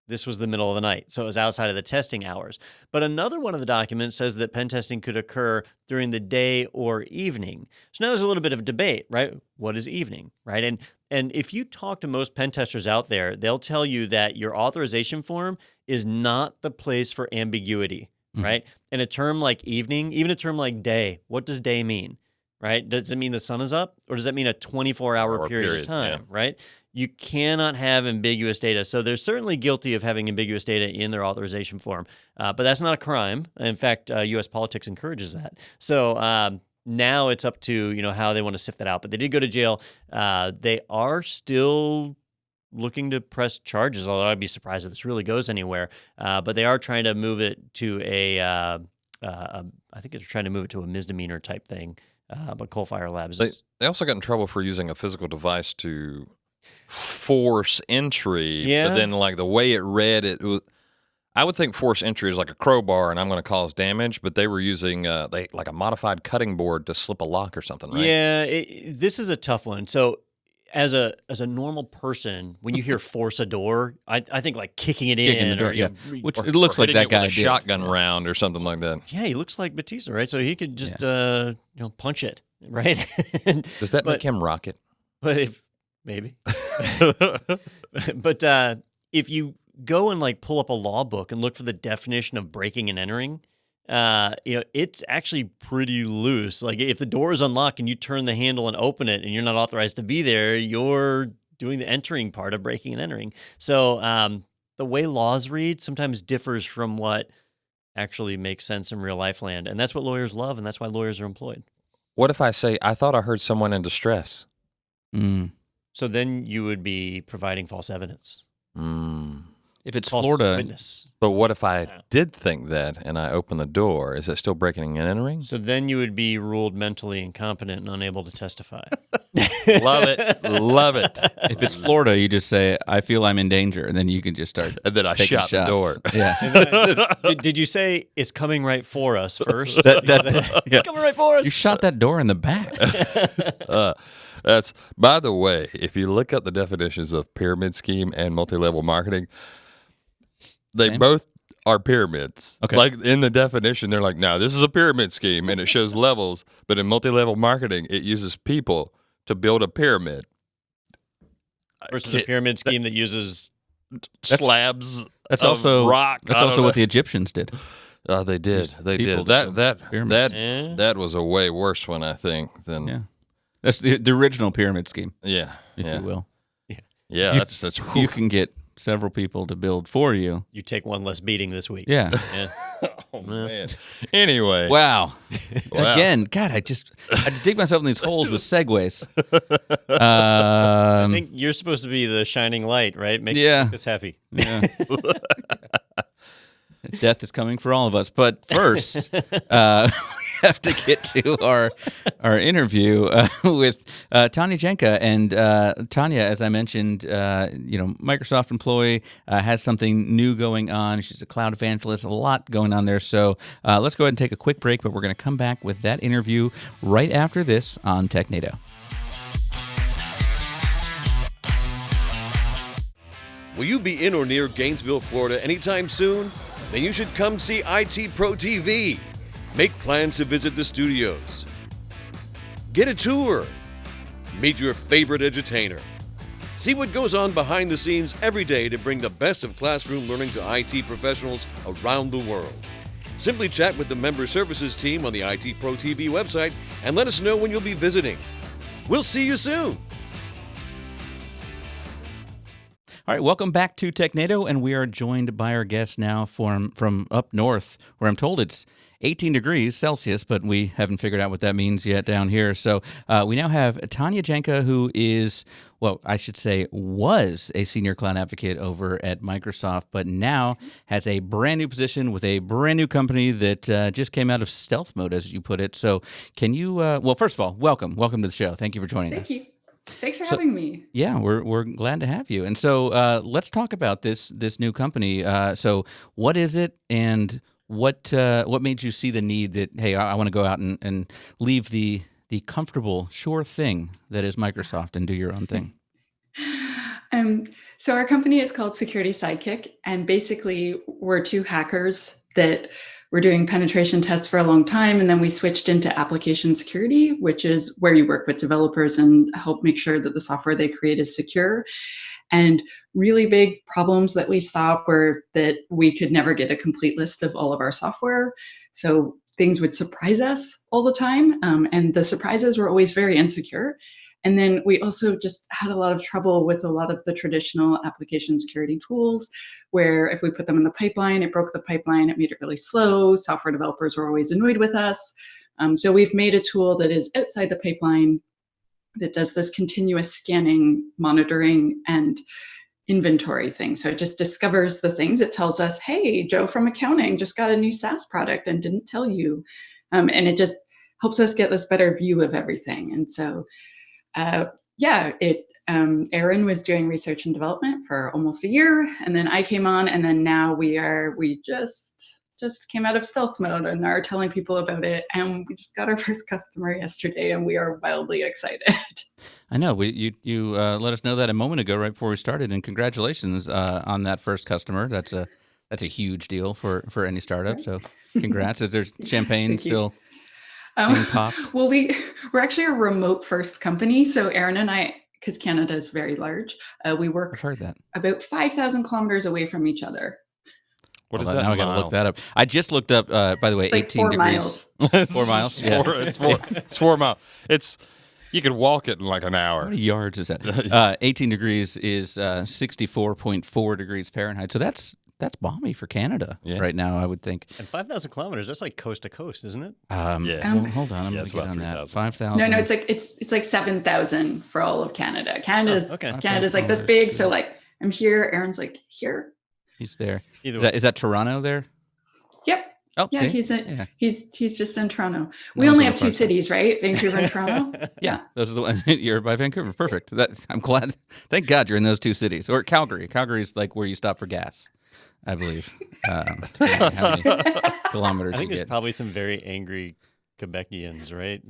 This was the middle of the night, so it was outside of the testing hours. But another one of the documents says that pen testing could occur during the day or evening. So now there's a little bit of debate, right? What is evening, right? And if you talk to most pen testers out there, they'll tell you that your authorization form is not the place for ambiguity, right? And a term like evening, even a term like day, what does day mean? Right? Does it mean the sun is up, or does that mean a 24-hour period of time, right? You cannot have ambiguous data. So they're certainly guilty of having ambiguous data in their authorization form, but that's not a crime. In fact, U.S. politics encourages that. So now it's up to how they want to sift that out. But they did go to jail. They are still looking to press charges, although I'd be surprised if this really goes anywhere. But they are trying to move it to I think they're trying to move it to a misdemeanor type thing. But Coal Fire Labs. They also got in trouble for using a physical device to force entry. Yeah. But then, like the way it read, I would think force entry is like a crowbar, and I'm going to cause damage. But they were using like a modified cutting board to slip a lock or something, right? Yeah, this is a tough one. So as a normal person, when you hear force a door, I think like kicking it in the door, or, yeah. Which Or- it looks or like hitting that it with guy a did. shotgun round or something like that. Yeah, he looks like Batista, right? So he could just punch it, right? Does that make him Rocket? But if maybe, but if you go and like pull up a law book and look for the definition of breaking and entering, it's actually pretty loose. Like if the door is unlocked and you turn the handle and open it, and you're not authorized to be there, you're doing the entering part of breaking and entering. So the way laws read sometimes differs from what actually makes sense in real life land, and that's what lawyers love, and that's why lawyers are employed. What if I say, I thought I heard someone in distress? So then you would be providing false evidence. If it's False Florida, witness. But what if I did think that and I open the door? Is it still breaking and entering? So then you would be ruled mentally incompetent and unable to testify. Love it. Love it. if it's Florida, you just say, "I feel I'm in danger," and then you can just start. And then I taking shut the shots. door. Yeah, Did you say it's coming right for us first? yeah. Coming right for us. You shot that door in the back. That's, by the way, if you look up the definitions of pyramid scheme and multi-level marketing, they Same? both are pyramids. Okay. Like in the definition, they're like, no, this is a pyramid scheme and it shows levels, but in multi-level marketing, it uses people to build a pyramid. Versus a pyramid scheme that uses Slabs. That's of also rock. That's I don't also know. what the Egyptians did. They did. They people did. did pyramids. That was a way worse one, I think, than Yeah, that's the original pyramid scheme, yeah. if you will. Yeah, You- that's You can get several people to build for you. You take one less beating this week. Yeah. Yeah. oh man. Anyway, Wow. Wow. Again, God, I dig myself in these holes with segues. I think you're supposed to be the shining light, right? Make us happy. Yeah. Death is coming for all of us. But first, we have to get to our interview with Tanya Janca. And Tanya, as I mentioned, Microsoft employee, has something new going on. She's a cloud evangelist, a lot going on there. So let's go ahead and take a quick break, but we're going to come back with that interview right after this on Technado. Will you be in or near Gainesville, Florida anytime soon? Then you should come see IT Pro TV. Make plans to visit the studios. Get a tour. Meet your favorite edutainer. See what goes on behind the scenes every day to bring the best of classroom learning to IT professionals around the world. Simply chat with the member services team on the IT Pro TV website and let us know when you'll be visiting. We'll see you soon. All right, welcome back to Technado, and we are joined by our guest now from up north, where I'm told it's 18 degrees Celsius, but we haven't figured out what that means yet down here. So we now have Tanya Janca, who is, well, I should say was a senior cloud advocate over at Microsoft, but now has a brand new position with a brand new company that just came out of stealth mode, as you put it. So can you, well, first of all, welcome to the show. Thank you for joining us. Thank you. Thanks for having me. Yeah, we're glad to have you. And so let's talk about this new company. So what is it, and what made you see the need that, hey, I want to go out and leave the comfortable, sure thing that is Microsoft and do your own thing? So our company is called Security Sidekick, and basically we're two hackers that were doing penetration tests for a long time, and then we switched into application security, which is where you work with developers and help make sure that the software they create is secure. And really big problems that we saw were that we could never get a complete list of all of our software. So things would surprise us all the time, and the surprises were always very insecure. And then we also just had a lot of trouble with a lot of the traditional application security tools, where if we put them in the pipeline, it broke the pipeline, it made it really slow. Software developers were always annoyed with us. So we've made a tool that is outside the pipeline that does this continuous scanning, monitoring, and inventory thing. So it just discovers the things. It tells us, hey, Joe from accounting just got a new SaaS product and didn't tell you. And it just helps us get this better view of everything. And so Aaron was doing research and development for almost a year, and then I came on, and then now we just came out of stealth mode and are telling people about it, and we just got our first customer yesterday, and we are wildly excited. I know. You let us know that a moment ago, right before we started, and congratulations on that first customer. That's a huge deal for any startup. So congrats. Is there champagne still being popped? Well, we're actually a remote first company. So Aaron and I, because Canada is very large, we work I've heard that. about 5,000 kilometers away from each other. What is Well, that? Now I got to look that up. I just looked up, by the way, It's like 18 4 degrees. miles. 4 miles? Yeah. It's 4 miles. You could walk it in like an How hour. many yards is that? 18 degrees is 64.4 degrees Fahrenheit. So that's balmy for Canada right now, I would think. And 5,000 kilometers, that's like coast to coast, isn't it? Yeah. Well, hold on, I'm Yeah, it's going to get about on that. 3,000. 5,000. No, it's like 7,000 for all of Canada. Canada's okay. Canada's like this big. So like I'm here, Aaron's like here. He's there. Either Is way. that Toronto there? Yep. Oh, Yeah, see? he's just in Toronto. one's We only on have the two front side. cities, right? Vancouver and Toronto. Yeah, those are the ones. You're by Vancouver. Perfect. I'm glad. Thank God you're in those two cities. Or Calgary. Calgary's like where you stop for gas, I believe. Depending on how many kilometers I think you there's get. probably some very angry Quebecians, right?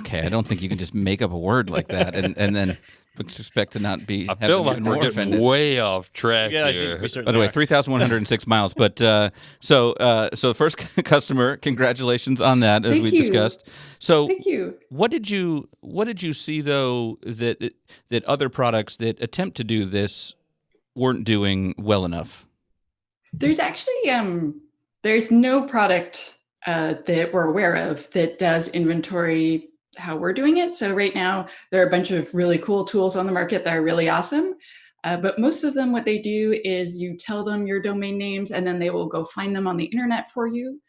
Okay, I don't think you can just make up a word like that and then expect to not be. I feel like we're getting offended. way off track Yeah, I here. think we By certainly the way, are. 3,106 miles. But so first customer, congratulations on that, as Thank we you. discussed. So Thank you. what did you see though that other products that attempt to do this weren't doing well enough? There's actually there's no product that we're aware of that does inventory how we're doing it. So right now there are a bunch of really cool tools on the market that are really awesome. But most of them, what they do is you tell them your domain names and then they will go find them on the internet for you,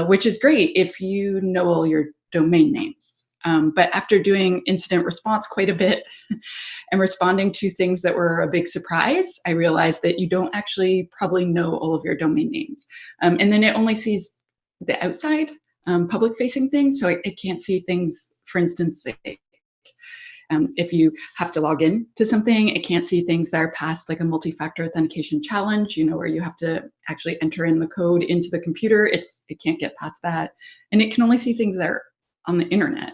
which is great if you know all your domain names. But after doing incident response quite a bit and responding to things that were a big surprise, I realized that you don't actually probably know all of your domain names. And then it only sees the outside public facing things. So it can't see things, for instance, if you have to log in to something, it can't see things that are past like a multi-factor authentication challenge, where you have to actually enter in the code into the computer. It can't get past that. And it can only see things that are on the internet.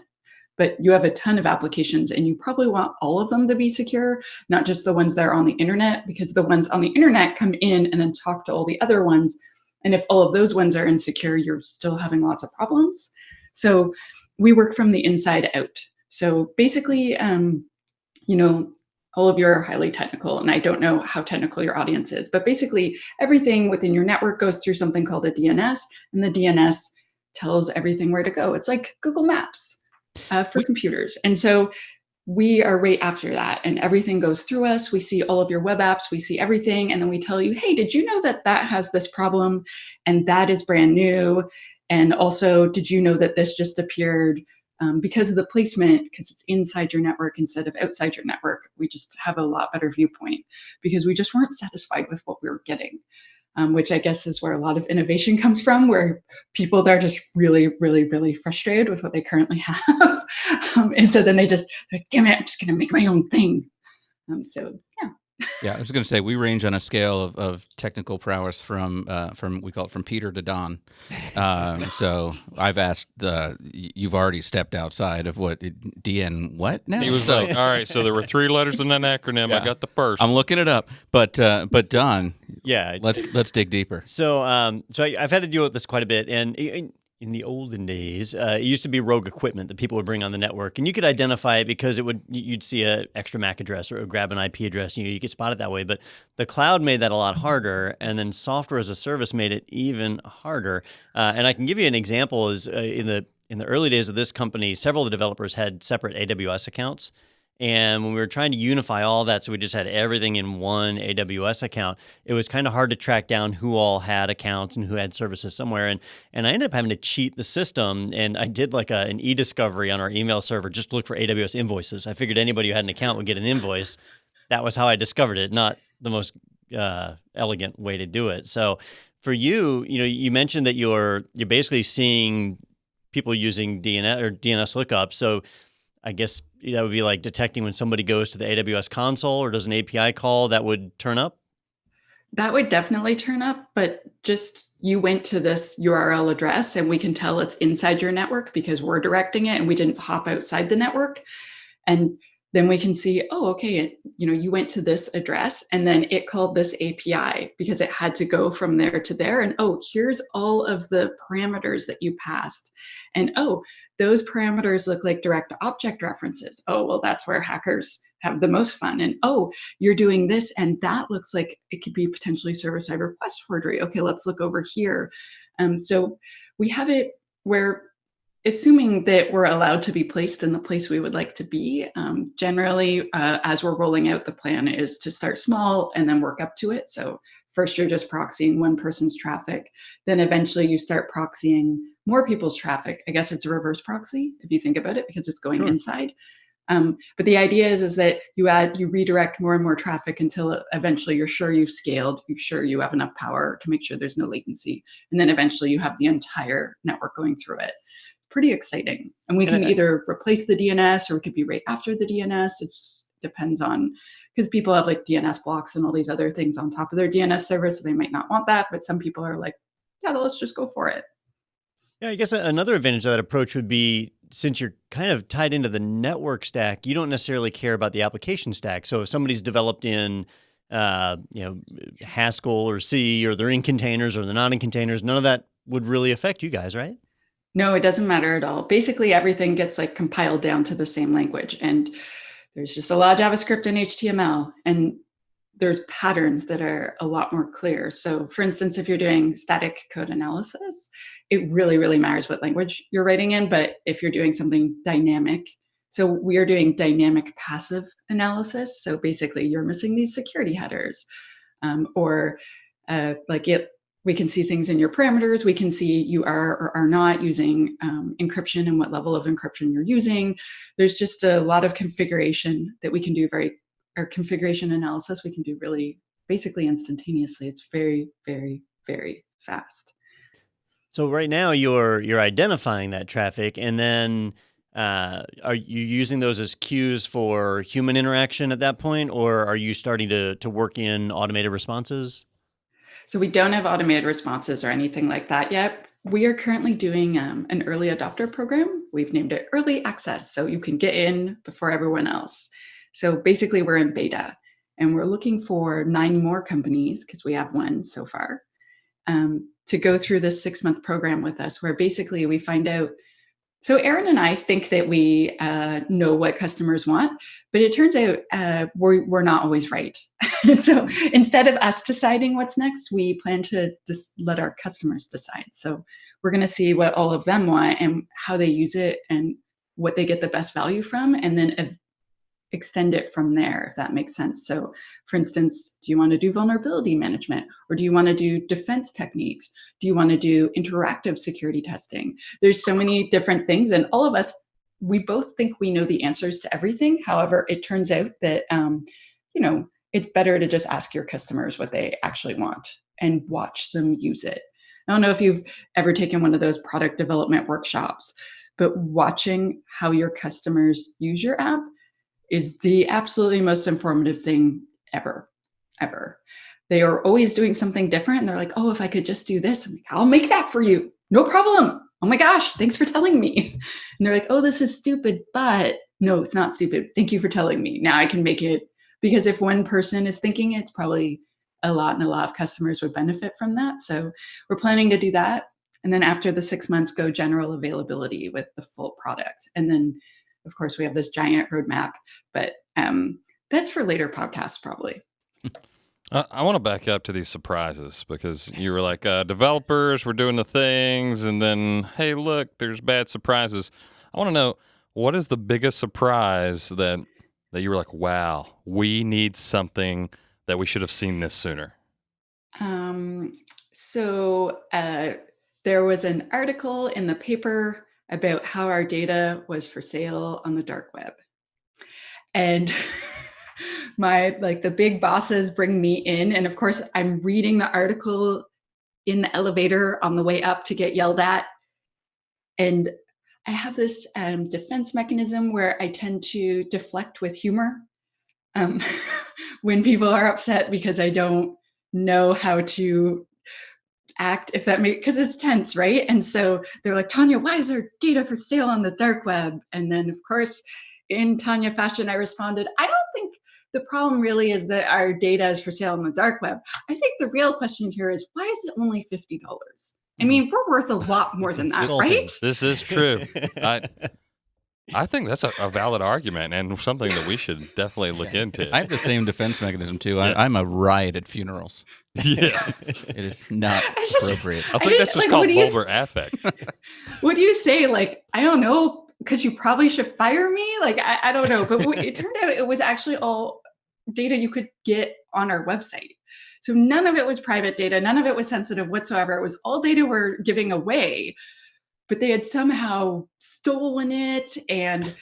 But you have a ton of applications and you probably want all of them to be secure, not just the ones that are on the internet, because the ones on the internet come in and then talk to all the other ones. And if all of those ones are insecure, you're still having lots of problems. So we work from the inside out. So basically, all of you are highly technical, and I don't know how technical your audience is, but basically everything within your network goes through something called a DNS, and the DNS tells everything where to go. It's like Google Maps for computers. And so we are right after that, and everything goes through us. We see all of your web apps, we see everything, and then we tell you, hey, did you know that has this problem, and that is brand new? And also, did you know that this just appeared? Because of the placement, because it's inside your network instead of outside your network, we just have a lot better viewpoint because we just weren't satisfied with what we were getting, which I guess is where a lot of innovation comes from, where people are just really, really, really frustrated with what they currently have. And so then they just like, damn it, I'm just going to make my own thing. So, yeah. Yeah, I was going to say we range on a scale of technical prowess from we call it from Peter to Don. So I've asked, you've already stepped outside of what DN what now? He was like, all right, so there were 3 letters in that acronym. Yeah. I got the first. I'm looking it up, but Don, Yeah, let's dig deeper. So I've had to deal with this quite a bit, and in the olden days, it used to be rogue equipment that people would bring on the network, and you could identify it because you'd see an extra MAC address or grab an IP address, and you could spot it that way. But the cloud made that a lot harder, and then software as a service made it even harder. And I can give you an example: is in the early days of this company, several of the developers had separate AWS accounts. And when we were trying to unify all that, so we just had everything in one AWS account, it was kind of hard to track down who all had accounts and who had services somewhere. And I ended up having to cheat the system. And I did like an e-discovery on our email server, just look for AWS invoices. I figured anybody who had an account would get an invoice. That was how I discovered it, not the most elegant way to do it. So for you, you mentioned that you're basically seeing people using DNS or DNS lookup. So I guess that would be like detecting when somebody goes to the AWS console or does an API call that would turn up? That would definitely turn up, but just you went to this URL address and we can tell it's inside your network because we're directing it and we didn't hop outside the network. And then we can see, oh, okay, you went to this address and then it called this API because it had to go from there to there. And oh, here's all of the parameters that you passed. And oh, those parameters look like direct object references. Oh, well, that's where hackers have the most fun. And oh, you're doing this and that looks like it could be potentially server-side request forgery. Okay, let's look over here. So we have it where, assuming that we're allowed to be placed in the place we would like to be, generally, as we're rolling out, the plan is to start small and then work up to it. So first, you're just proxying one person's traffic. Then eventually you start proxying more people's traffic. I guess it's a reverse proxy, if you think about it, because it's going inside. But the idea is that you redirect more and more traffic until eventually you're sure you've scaled, you're sure you have enough power to make sure there's no latency. And then eventually you have the entire network going through it. Pretty exciting. And we can either replace the DNS or it could be right after the DNS. It depends on, because people have like DNS blocks and all these other things on top of their DNS server, so they might not want that. But some people are like, yeah, let's just go for it. Yeah, I guess another advantage of that approach would be, since you're kind of tied into the network stack, you don't necessarily care about the application stack. So if somebody's developed in Haskell or C, or they're in containers or they're not in containers, none of that would really affect you guys, right? No, it doesn't matter at all. Basically, everything gets like compiled down to the same language. And there's just a lot of JavaScript and HTML. And there's patterns that are a lot more clear. So for instance, if you're doing static code analysis, it really, really matters what language you're writing in. But if you're doing something dynamic, so we are doing dynamic passive analysis. So basically you're missing these security headers, or we can see things in your parameters. We can see you are or are not using encryption and what level of encryption you're using. There's just a lot of configuration that we can do or configuration analysis we can do really basically instantaneously. It's very, very, very fast. So right now you're identifying that traffic, and then are you using those as cues for human interaction at that point, or are you starting to work in automated responses? So we don't have automated responses or anything like that yet. We are currently doing an early adopter program. We've named it Early Access, so you can get in before everyone else. So basically we're in beta, and we're looking for 9 more companies, because we have 1 so far, to go through this 6-month program with us, where basically we find out. So Erin and I think that we know what customers want, but it turns out we're not always right. So instead of us deciding what's next, we plan to just let our customers decide. So we're going to see what all of them want and how they use it and what they get the best value from, and then extend it from there, if that makes sense. So for instance, do you want to do vulnerability management, or do you want to do defense techniques? Do you want to do interactive security testing? There's so many different things, and all of us, we both think we know the answers to everything. However, it turns out that it's better to just ask your customers what they actually want and watch them use it. I don't know if you've ever taken one of those product development workshops, but watching how your customers use your app is the absolutely most informative thing ever. They are always doing something different, and they're like, oh, if I could just do this, I'm like, I'll make that for you. No problem. Oh my gosh, thanks for telling me. And they're like, oh, this is stupid, but no, it's not stupid. Thank you for telling me. Now I can make it, because if one person is thinking it's probably a lot of customers would benefit from that. So we're planning to do that. And then after the 6 months, go general availability with the full product. And then of course, we have this giant roadmap, but that's for later podcasts, probably. I want to back up to these surprises, because you were like, developers, we're doing the things, and then, hey, look, there's bad surprises. I want to know, what is the biggest surprise that you were like, wow, we need something that we should have seen this sooner? So there was an article in the paper about how our data was for sale on the dark web. And the big bosses bring me in. And of course, I'm reading the article in the elevator on the way up to get yelled at. And I have this defense mechanism where I tend to deflect with humor when people are upset, because I don't know how to act, if that makes, because it's tense, right? And so they're like, Tanya, why is our data for sale on the dark web? And then of course, in Tanya fashion, I responded, I don't think the problem really is that our data is for sale on the dark web. I think the real question here is, why is it only $50? I mean, we're worth a lot more than that, right? This is true. I think that's a valid argument, and something that we should definitely look into. I have the same defense mechanism too. I'm a riot at funerals. Yeah. It is not appropriate. I think that's just called vulgar affect. What do you say? Like, I don't know, because you probably should fire me? Like, I don't know. But it turned out it was actually all data you could get on our website. So none of it was private data. None of it was sensitive whatsoever. It was all data we're giving away. But they had somehow stolen it. And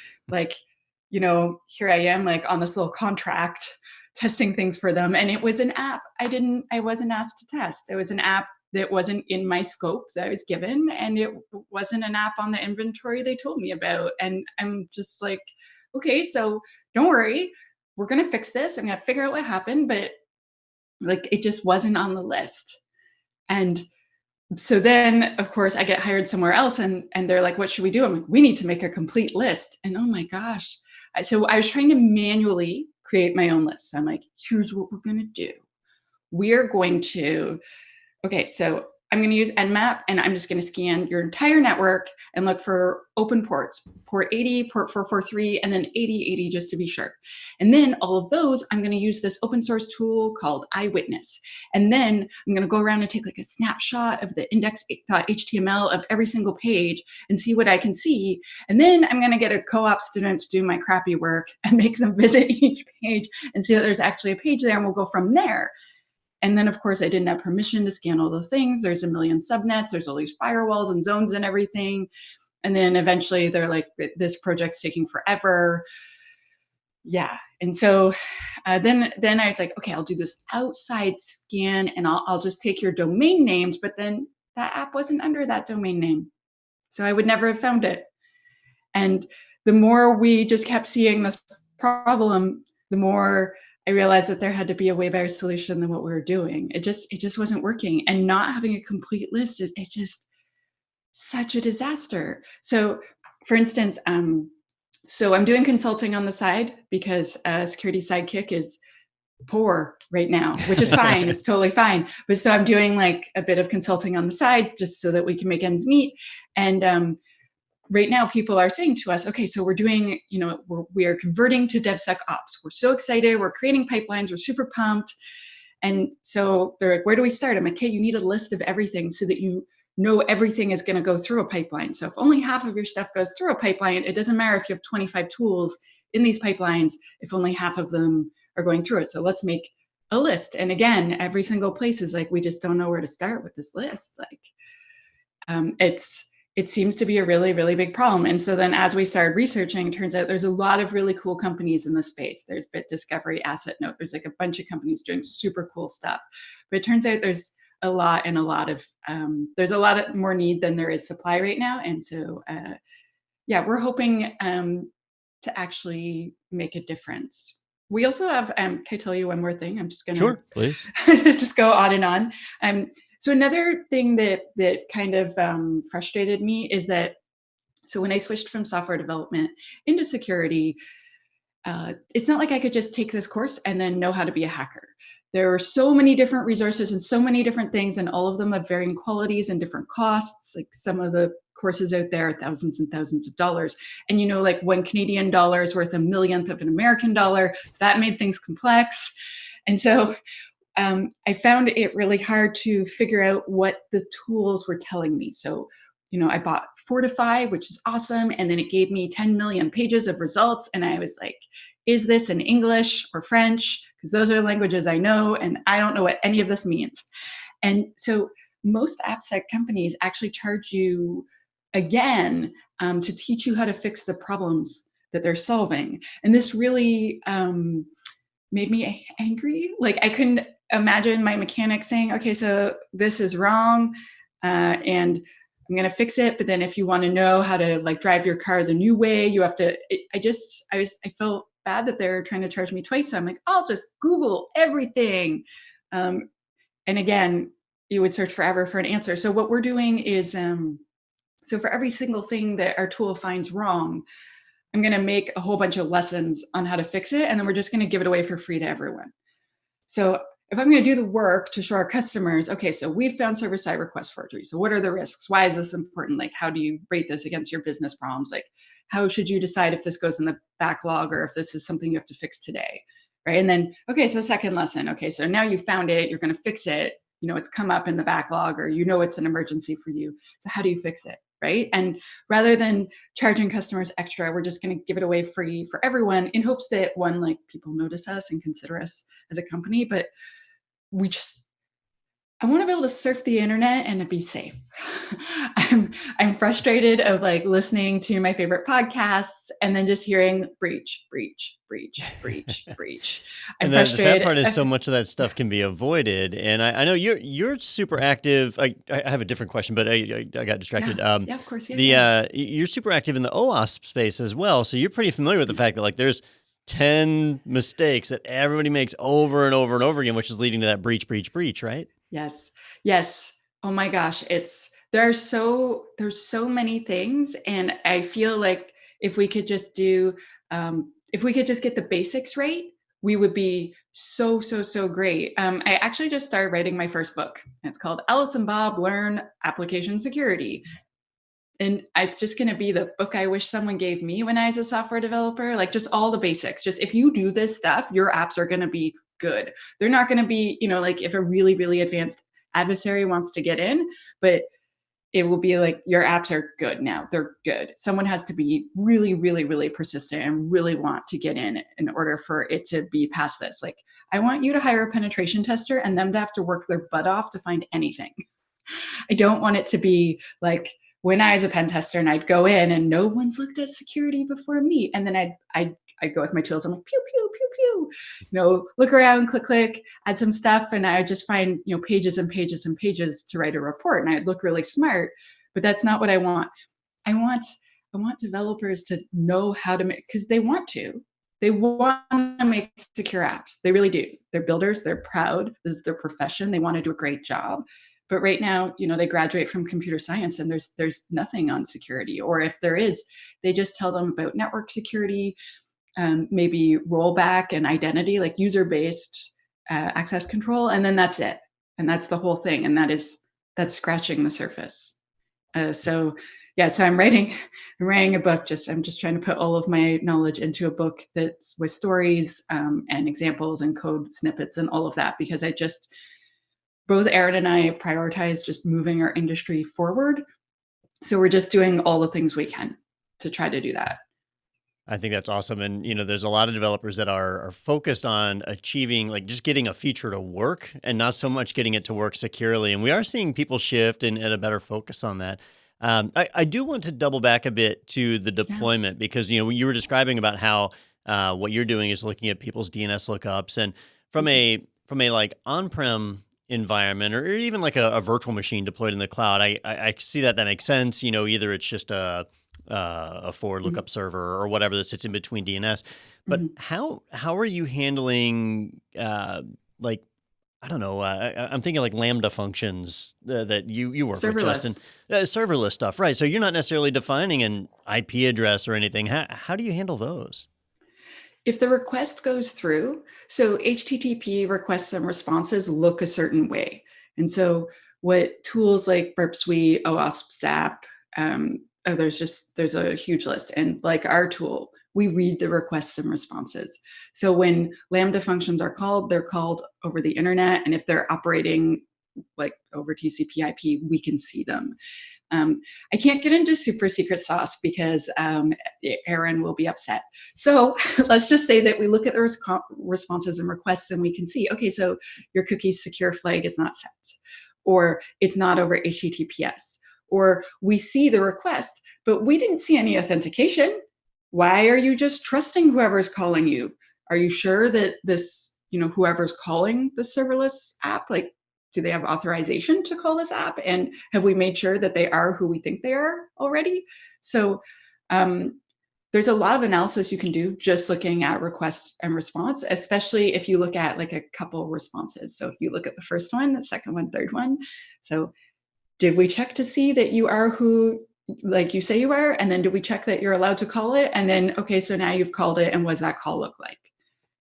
here I am, like on this little contract testing things for them. And it was an app I wasn't asked to test. It was an app that wasn't in my scope that I was given. And it wasn't an app on the inventory they told me about. And I'm just like, okay, so don't worry. We're going to fix this. I'm going to figure out what happened. But it just wasn't on the list. And so then, of course, I get hired somewhere else, and they're like, what should we do? I'm like, we need to make a complete list. And oh my gosh. So I was trying to manually create my own list. So I'm like, here's what we're going to do. So I'm going to use Nmap, and I'm just going to scan your entire network and look for open ports, port 80, port 443, and then 8080 just to be sure. And then all of those, I'm going to use this open source tool called Eyewitness. And then I'm going to go around and take like a snapshot of the index.html of every single page and see what I can see. And then I'm going to get a co-op student to do my crappy work and make them visit each page and see that there's actually a page there, and we'll go from there. And then, of course, I didn't have permission to scan all the things. There's a million subnets. There's all these firewalls and zones and everything. And then eventually they're like, this project's taking forever. Yeah. And so then I was like, okay, I'll do this outside scan, and I'll just take your domain names. But then that app wasn't under that domain name, so I would never have found it. And the more we just kept seeing this problem, the more I realized that there had to be a way better solution than what we were doing. It just wasn't working. And not having a complete list is just such a disaster. So for instance, so I'm doing consulting on the side because Security Sidekick is poor right now, which is fine. It's totally fine. But so I'm doing like a bit of consulting on the side just so that we can make ends meet. And right now people are saying to us, okay, so we're doing, we are converting to DevSecOps. We're so excited. We're creating pipelines. We're super pumped. And so they're like, where do we start? I'm like, okay, you need a list of everything so that you know everything is going to go through a pipeline. So if only half of your stuff goes through a pipeline, it doesn't matter if you have 25 tools in these pipelines, if only half of them are going through it. So let's make a list. And again, every single place is like, we just don't know where to start with this list. Like, it seems to be a really, really big problem. And so then as we started researching, it turns out there's a lot of really cool companies in the space. There's Bit Discovery, Asset Note. There's like a bunch of companies doing super cool stuff. But it turns out there's a lot of more need than there is supply right now. And so, we're hoping to actually make a difference. We also have, can I tell you one more thing? I'm just going to Sure, please. just go on and on. So another thing that kind of frustrated me is that, so when I switched from software development into security, it's not like I could just take this course and then know how to be a hacker. There are so many different resources and so many different things, and all of them have varying qualities and different costs. Like some of the courses out there are thousands and thousands of dollars. And like one Canadian dollar is worth a millionth of an American dollar. So that made things complex. And so I found it really hard to figure out what the tools were telling me. So, I bought Fortify, which is awesome. And then it gave me 10 million pages of results. And I was like, is this in English or French? Because those are languages I know, and I don't know what any of this means. And so most AppSec companies actually charge you again to teach you how to fix the problems that they're solving. And this really made me angry. Like I couldn't imagine my mechanic saying, okay, so this is wrong and I'm going to fix it. But then if you want to know how to like drive your car the new way, you have to, I felt bad that they're trying to charge me twice. So I'm like, I'll just Google everything. And again, you would search forever for an answer. So what we're doing is, so for every single thing that our tool finds wrong, I'm going to make a whole bunch of lessons on how to fix it. And then we're just going to give it away for free to everyone. So if I'm going to do the work to show our customers, okay, so we've found server-side request forgery. So what are the risks? Why is this important? Like, how do you rate this against your business problems? Like, how should you decide if this goes in the backlog or if this is something you have to fix today, right? And then, okay, so second lesson. Okay, so now you found it, you're going to fix it. It's come up in the backlog, or it's an emergency for you. So how do you fix it, right? And rather than charging customers extra, we're just going to give it away free for everyone in hopes that one, like people notice us and consider us as a company, but I want to be able to surf the internet and to be safe. I'm frustrated of like listening to my favorite podcasts and then just hearing breach. And the sad part is so much of that stuff can be avoided. And I know you're super active. I have a different question, but I got distracted. Yeah, of course. Yeah, you're super active in the OWASP space as well. So you're pretty familiar with the fact that like there's 10 mistakes that everybody makes over and over and over again, which is leading to that breach, right? Yes. Oh my gosh. There's so many things. And I feel like if we could just get the basics right, we would be so, so, so great. I actually just started writing my first book. It's called Alice and Bob Learn Application Security. And it's just going to be the book I wish someone gave me when I was a software developer, like just all the basics. Just if you do this stuff, your apps are going to be good. They're not going to be, like if a really, really advanced adversary wants to get in, but it will be like your apps are good now. They're good. Someone has to be really, really, really persistent and really want to get in order for it to be past this. Like, I want you to hire a penetration tester and them to have to work their butt off to find anything. I don't want it to be like when I was a pen tester and I'd go in and no one's looked at security before me. And then I'd go with my tools. I'm like, pew, pew, pew, pew, look around, click, add some stuff. And I would just find, pages and pages and pages to write a report. And I'd look really smart, but that's not what I want. I want developers to know how to make, because they want to. They want to make secure apps. They really do. They're builders. They're proud. This is their profession. They want to do a great job. But right now, they graduate from computer science and there's nothing on security. Or if there is, they just tell them about network security, maybe rollback and identity, like user-based access control. And then that's it. And that's the whole thing. And that's scratching the surface. So I'm writing a book. I'm just trying to put all of my knowledge into a book that's with stories and examples and code snippets and all of that, because both Aaron and I prioritize just moving our industry forward. So we're just doing all the things we can to try to do that. I think that's awesome. And, there's a lot of developers that are focused on achieving, like just getting a feature to work and not so much getting it to work securely. And we are seeing people shift and a better focus on that. I do want to double back a bit to the deployment because, you were describing about how what you're doing is looking at people's DNS lookups. And from a like on-prem environment or even like a virtual machine deployed in the cloud, I see that makes sense. Either it's just a forward lookup server or whatever that sits in between DNS. But how are you handling like, I don't know, I'm thinking like Lambda functions that you work with, Justin. Serverless stuff, right? So you're not necessarily defining an IP address or anything. How do you handle those? If the request goes through, so HTTP requests and responses look a certain way. And so what tools like Burp Suite, OWASP, ZAP, there's a huge list. And like our tool, we read the requests and responses. So when Lambda functions are called, they're called over the internet. And if they're operating like over TCP IP, we can see them. I can't get into super secret sauce because Aaron will be upset. So let's just say that we look at the responses and requests and we can see, okay, so your cookie's secure flag is not set, or it's not over HTTPS, or we see the request, but we didn't see any authentication. Why are you just trusting whoever's calling you? Are you sure that this, whoever's calling the serverless app, like, do they have authorization to call this app? And have we made sure that they are who we think they are already? So there's a lot of analysis you can do just looking at request and response, especially if you look at like a couple responses. So if you look at the first one, the second one, third one. So did we check to see that you are who like you say you are? And then did we check that you're allowed to call it? And then, okay, so now you've called it. And what does that call look like?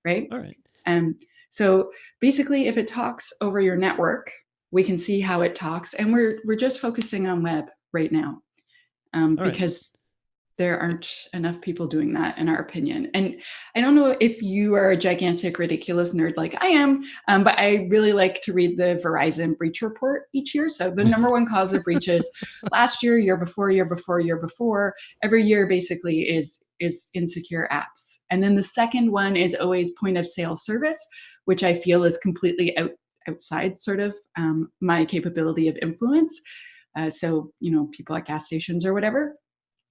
Right? All right. So basically, if it talks over your network, we can see how it talks. And we're just focusing on web right now because there aren't enough people doing that, in our opinion. And I don't know if you are a gigantic, ridiculous nerd like I am, but I really like to read the Verizon breach report each year. So the number one cause of breaches last year, year before, every year basically is insecure apps. And then the second one is always point of sale service, which I feel is completely outside sort of my capability of influence. So, people at gas stations or whatever.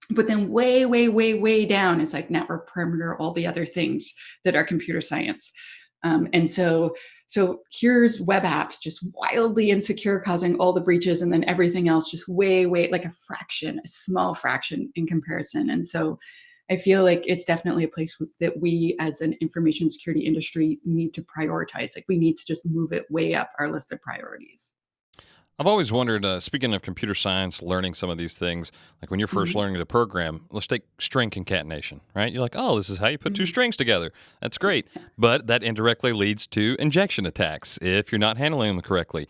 But then way, way, way, way down is like network perimeter, all the other things that are computer science. And so here's web apps just wildly insecure, causing all the breaches, and then everything else just way, way, like a small fraction in comparison. And so I feel like it's definitely a place that we as an information security industry need to prioritize. Like we need to just move it way up our list of priorities. I've always wondered, speaking of computer science, learning some of these things, like when you're first learning to program, let's take string concatenation, right? You're like, oh, this is how you put two strings together. That's great. But that indirectly leads to injection attacks if you're not handling them correctly.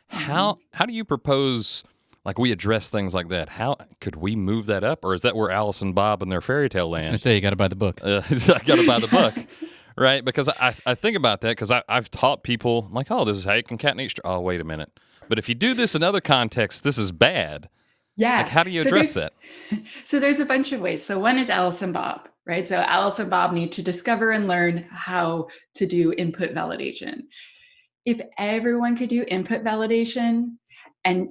How do you propose, like, we address things like that? How could we move that up? Or is that where Alice and Bob and their fairy tale land? I was going to say, you got to buy the book. I got to buy the book. Right? Because I think about that because I've taught people, like, oh, this is how you concatenate. Oh, wait a minute. But if you do this in other contexts, this is bad. Yeah. Like, how do you address that? So there's a bunch of ways. So one is Alice and Bob, right? So Alice and Bob need to discover and learn how to do input validation. If everyone could do input validation and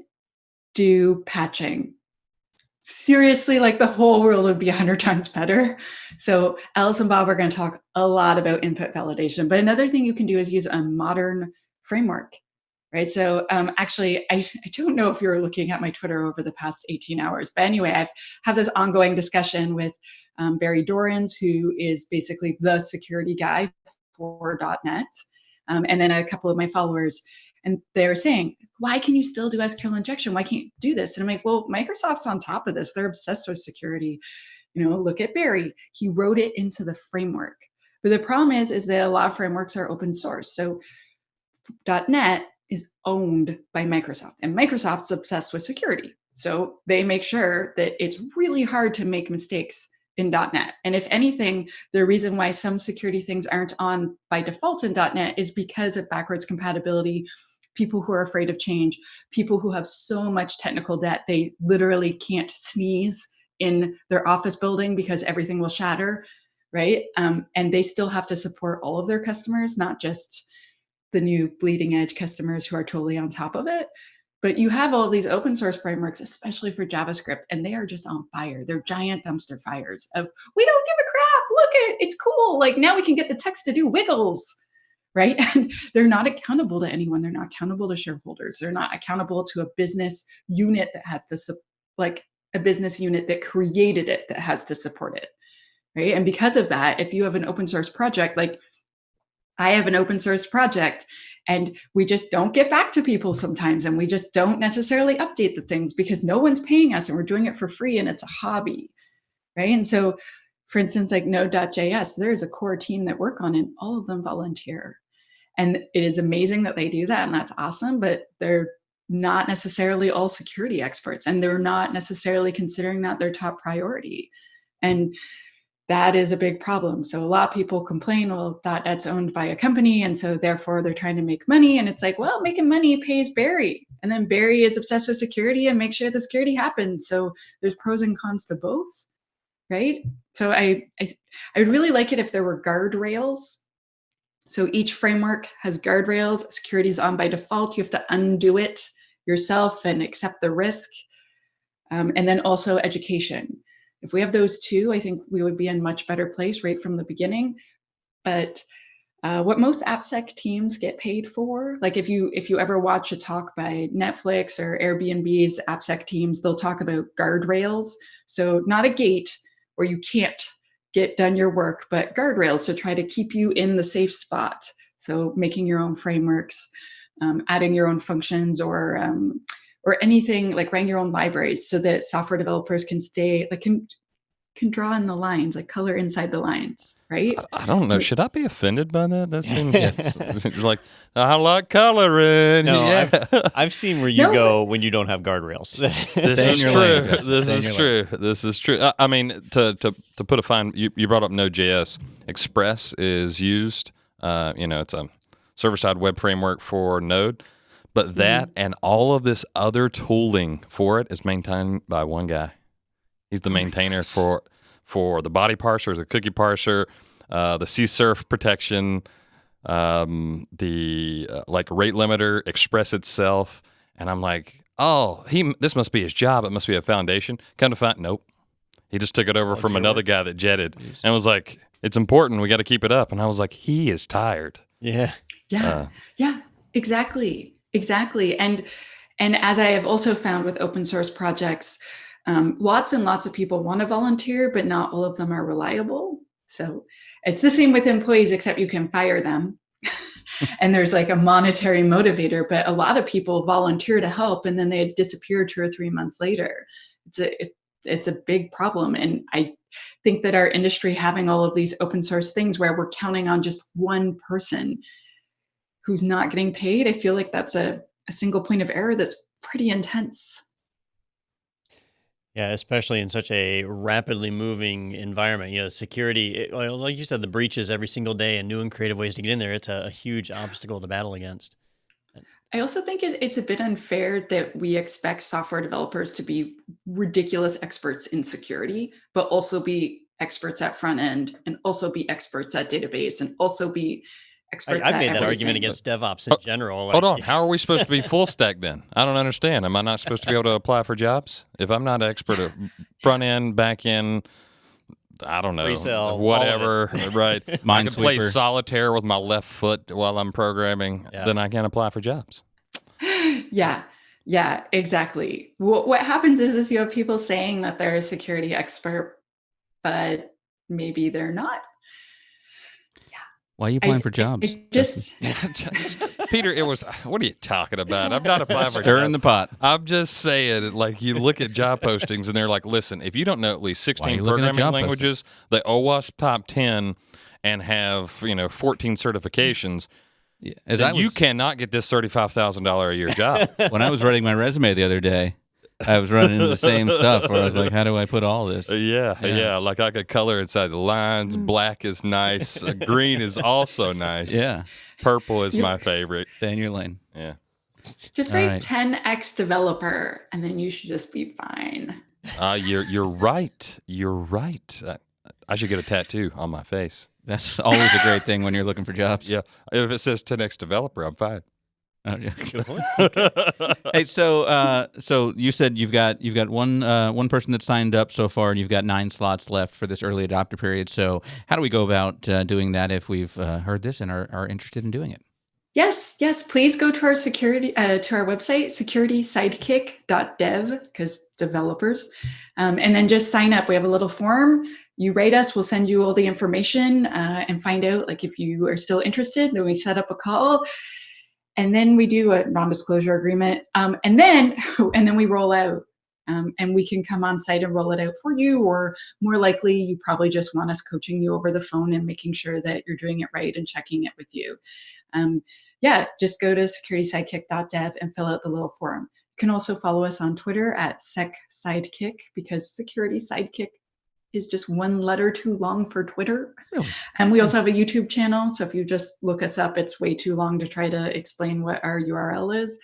do patching, seriously, like the whole world would be 100 times better. So Alice and Bob are going to talk a lot about input validation. But another thing you can do is use a modern framework. Right. So actually, I don't know if you were looking at my Twitter over the past 18 hours. But anyway, I've had this ongoing discussion with Barry Dorans, who is basically the security guy for .NET. And then a couple of my followers. And they're saying, why can you still do SQL injection? Why can't you do this? And I'm like, well, Microsoft's on top of this. They're obsessed with security. Look at Barry. He wrote it into the framework. But the problem is that a lot of frameworks are open source. So .NET is owned by Microsoft, and Microsoft's obsessed with security. So they make sure that it's really hard to make mistakes in .NET. And if anything, the reason why some security things aren't on by default in .NET is because of backwards compatibility, people who are afraid of change, people who have so much technical debt, they literally can't sneeze in their office building because everything will shatter, right? And they still have to support all of their customers, not just the new bleeding edge customers who are totally on top of it. But you have all these open source frameworks, especially for JavaScript, and they are just on fire. They're giant dumpster fires of, we don't give a crap, look it, it's cool. Like now we can get the text to do wiggles, right? And they're not accountable to anyone. They're not accountable to shareholders. They're not accountable to a business unit that has to, like a business unit that created it that has to support it, right? And because of that, if you have an open source project, like I have an open source project, and we just don't get back to people sometimes, and we just don't necessarily update the things because no one's paying us and we're doing it for free and it's a hobby, right? And so, for instance, like Node.js, there's a core team that work on it, and all of them volunteer. And it is amazing that they do that, and that's awesome, but they're not necessarily all security experts, and they're not necessarily considering that their top priority. And that is a big problem. So a lot of people complain, well, .NET's owned by a company, and so therefore they're trying to make money. And it's like, well, making money pays Barry. And then Barry is obsessed with security and makes sure the security happens. So there's pros and cons to both, right? So I would really like it if there were guardrails. So each framework has guardrails. Security is on by default. You have to undo it yourself and accept the risk. And then also education. If we have those two, I think we would be in a much better place right from the beginning. But what most AppSec teams get paid for, like if you ever watch a talk by Netflix or Airbnb's AppSec teams, they'll talk about guardrails. So not a gate where you can't get done your work, but guardrails to try to keep you in the safe spot. So making your own frameworks, adding your own functions, or anything like writing your own libraries so that software developers can stay, like can draw in the lines, like color inside the lines, right? I don't know. Should I be offended by that? That seems like, I like coloring. No, yeah. I've seen where you go when you don't have guardrails. This is true. This is true. I mean, to put a fine, you brought up Node.js. Express is used. It's a server-side web framework for Node. But that and all of this other tooling for it is maintained by one guy. He's the maintainer for the body parser, the cookie parser, the CSRF protection, the rate limiter, Express itself. And I'm like, oh, this must be his job. It must be a foundation. Come to find, nope. He just took it over from another guy that jetted and was like, it's important. We got to keep it up. And I was like, he is tired. Yeah. Yeah, exactly. And as I have also found with open source projects, lots and lots of people want to volunteer, but not all of them are reliable. So it's the same with employees, except you can fire them. and there's like a monetary motivator, but a lot of people volunteer to help and then they disappear 2 or 3 months later. It's a big problem. And I think that our industry having all of these open source things where we're counting on just one person who's not getting paid, I feel like that's a single point of error that's pretty intense. Yeah, especially in such a rapidly moving environment. Security, well, like you said, the breaches every single day and new and creative ways to get in there. It's a huge obstacle to battle against. I also think it's a bit unfair that we expect software developers to be ridiculous experts in security, but also be experts at front end and also be experts at database and also be experts I've at made that everything. argument against DevOps in general. Hold on. How are we supposed to be full stack then? I don't understand. Am I not supposed to be able to apply for jobs? If I'm not an expert at front end, back end, I don't know, Pre-sell, whatever, right? I can play Minesweeper. solitaire with my left foot while I'm programming, Yeah. then I can apply for jobs. Yeah, exactly. What happens is you have people saying that they're a security expert, but maybe they're not. Why are you applying for jobs? Just Peter, what are you talking about? I'm not applying for Stir in jobs. the pot. I'm just saying, like, you look at job postings and they're like, listen, if you don't know at least Why are 16 you looking at programming job languages, the OWASP top 10, and have 14 certifications, Yeah. then you cannot get this $35,000 a year job. When I was writing my resume the other day, I was running into the same stuff where I was like, how do I put all this? Yeah. Like I could color inside the lines. Black is nice. Green is also nice. Yeah. Purple is my favorite. Stay in your lane. Yeah. just All write right. 10x developer, and then you should just be fine. You're right. You're right. I should get a tattoo on my face. That's always a great thing when you're looking for jobs. Yeah. If it says 10x developer, I'm fine. Oh, yeah. Hey, so you said you've got one person that signed up so far, and you've got 9 slots left for this early adopter period. So how do we go about doing that if we've heard this and are interested in doing it? Yes, please go to our website, securitysidekick.dev, because developers, and then just sign up. We have a little form. You rate us, we'll send you all the information and find out like if you are still interested. Then we set up a call, and then we do a non-disclosure agreement, and then we roll out. And we can come on site and roll it out for you, or more likely, you probably just want us coaching you over the phone and making sure that you're doing it right and checking it with you. Just go to securitysidekick.dev and fill out the little form. You can also follow us on Twitter at SecSidekick, because Security Sidekick is just one letter too long for Twitter. Really? And we also have a YouTube channel. So if you just look us up, it's way too long to try to explain what our URL is.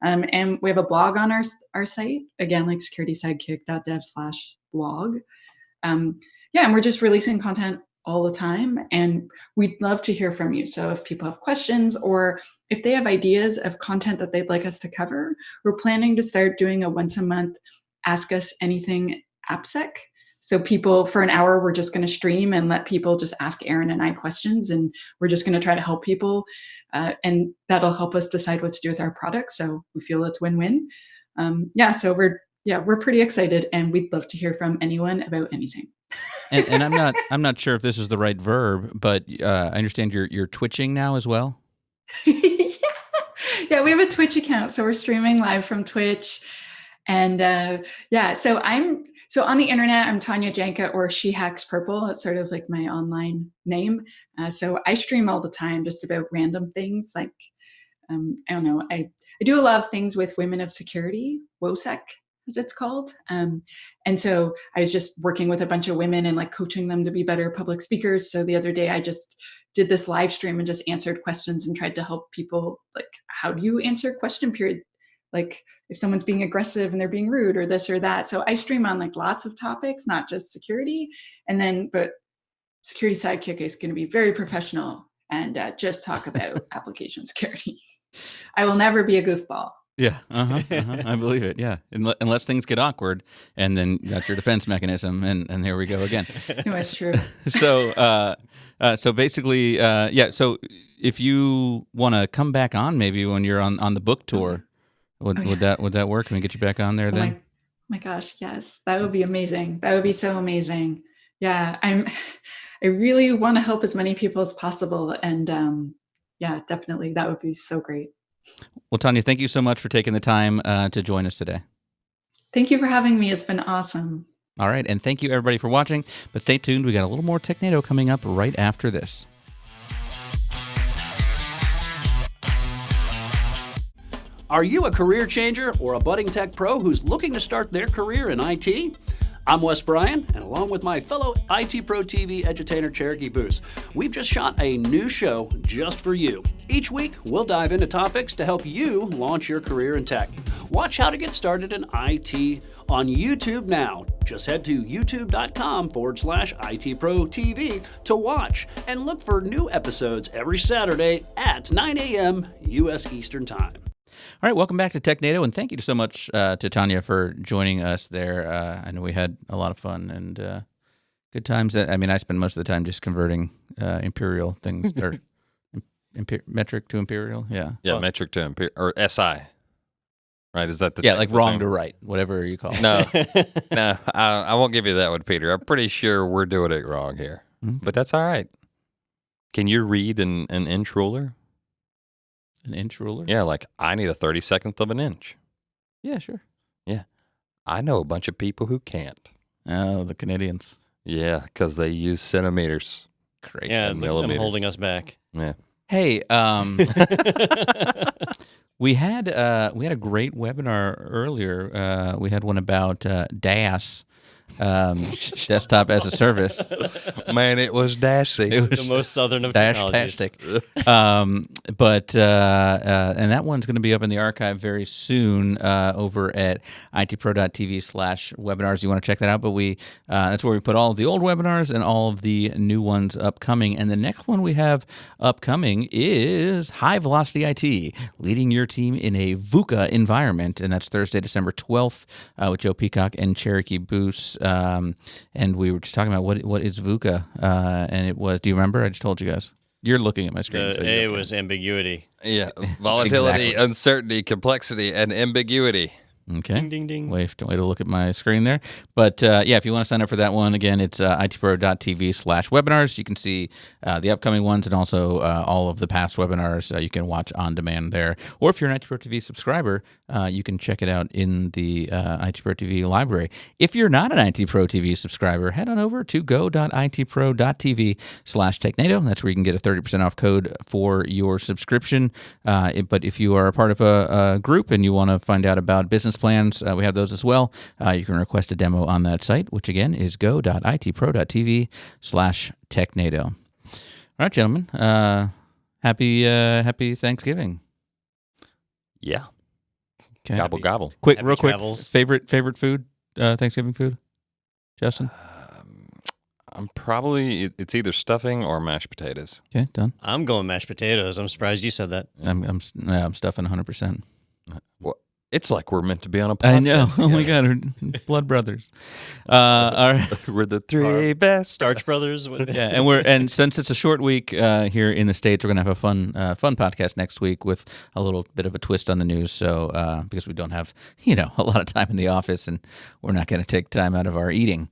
And we have a blog on our site, again, like securitysidekick.dev/blog. And we're just releasing content all the time, and we'd love to hear from you. So if people have questions, or if they have ideas of content that they'd like us to cover, we're planning to start doing a once a month Ask Us Anything AppSec. So people, for an hour, we're just going to stream and let people just ask Aaron and I questions, and we're just going to try to help people. And that'll help us decide what to do with our product. So we feel it's win-win. So we're pretty excited, and we'd love to hear from anyone about anything. And I'm not sure if this is the right verb, but I understand you're twitching now as well. Yeah, we have a Twitch account, so we're streaming live from Twitch. And so on the internet, I'm Tanya Janca, or She Hacks Purple. It's sort of like my online name. So I stream all the time, just about random things. Like, I don't know, I do a lot of things with women of security, WOSEC, as it's called. And so I was just working with a bunch of women and like coaching them to be better public speakers. So the other day I just did this live stream and just answered questions and tried to help people, like, how do you answer question period? Like if someone's being aggressive and they're being rude or this or that. So I stream on like lots of topics, not just security. But Security Sidekick is going to be very professional and just talk about application security. I will never be a goofball. Yeah, I believe it. Yeah, unless things get awkward, and then that's your defense mechanism, and here we go again. No, it's true. So basically, So if you want to come back on, maybe when you're on the book tour, would that work? Can we get you back on there then? My gosh, yes, that would be amazing. That would be so amazing. Yeah, I really want to help as many people as possible, and yeah, definitely. That would be so great. Well, Tanya, thank you so much for taking the time to join us today. Thank you for having me. It's been awesome. All right, and thank you everybody for watching. But stay tuned. We got a little more Technado coming up right after this. Are you a career changer or a budding tech pro who's looking to start their career in IT? I'm Wes Bryan, and along with my fellow IT Pro TV edutainer Cherokee Boos, we've just shot a new show just for you. Each week, we'll dive into topics to help you launch your career in tech. Watch how to get started in IT on YouTube now. Just head to youtube.com/IT Pro TV to watch, and look for new episodes every Saturday at 9 a.m. U.S. Eastern Time. All right, welcome back to Technado, and thank you so much to Tanya for joining us there. I know we had a lot of fun and good times. I mean, I spend most of the time just converting imperial things, or metric to imperial. Yeah. Yeah, metric to imperial, or SI. Right? Is that the Yeah, like technical wrong thing? to right, whatever you call it. No, no, I won't give you that one, Peter. I'm pretty sure we're doing it wrong here, but that's all right. Can you read an inch ruler? An inch ruler? Yeah, like I need a 32nd of an inch. Yeah, sure. Yeah, I know a bunch of people who can't. Oh, the Canadians. Yeah, because they use centimeters. Crazy. Yeah, and look at them millimeters. holding us back. Yeah. Hey, we had a great webinar earlier. We had one about DAS, desktop as a service. Man, it was dashy. It was The most southern of technologies. Dash-tastic. But and that one's going to be up in the archive very soon over at itpro.tv/webinars. You want to check that out. But that's where we put all of the old webinars and all of the new ones upcoming. And the next one we have upcoming is High Velocity IT, leading your team in a VUCA environment. And that's Thursday, December 12th with Joe Peacock and Cherokee Boos. And we were just talking about what is VUCA, and it was. Do you remember? I just told you guys. You're looking at my screen. The so A you're was ambiguity. Yeah, volatility, Exactly. uncertainty, complexity, and ambiguity. okay. Ding, ding, ding. Way to look at my screen there. But yeah, if you want to sign up for that one, again, it's itpro.tv/webinars. You can see the upcoming ones and also all of the past webinars you can watch on demand there. Or if you're an IT Pro TV subscriber, you can check it out in the IT Pro TV library. If you're not an IT Pro TV subscriber, head on over to go.itpro.tv/Technado. That's where you can get a 30% off code for your subscription. But if you are a part of a group and you want to find out about business plans, we have those as well. You can request a demo on that site, which again is go.itpro.tv/Technado. All right, gentlemen. Happy Thanksgiving. Yeah. Okay. Gobble, gobble. Quick, Happy real quick. travels. Favorite food? Thanksgiving food, Justin. I'm probably, it's either stuffing or mashed potatoes. Okay, done. I'm going mashed potatoes. I'm surprised you said that. I'm stuffing 100%. Well, it's like we're meant to be on a podcast. I know. Oh my God, we're blood brothers. All right. We're the three best. Starch Brothers. What- Yeah, and since it's a short week here in the States, we're gonna have a fun podcast next week with a little bit of a twist on the news. So because we don't have a lot of time in the office, and we're not gonna take time out of our eating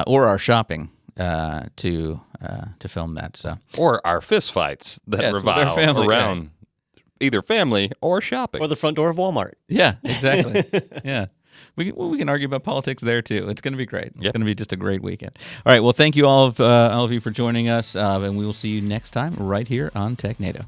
or our shopping to film that. So Or our fist fights that Yes, with our revolve family, around either family or shopping. Or the front door of Walmart. yeah, exactly. Yeah. We can argue about politics there too. It's going to be great. It's going to be just a great weekend. All right. Well, thank you all of you for joining us, and we will see you next time right here on Technado.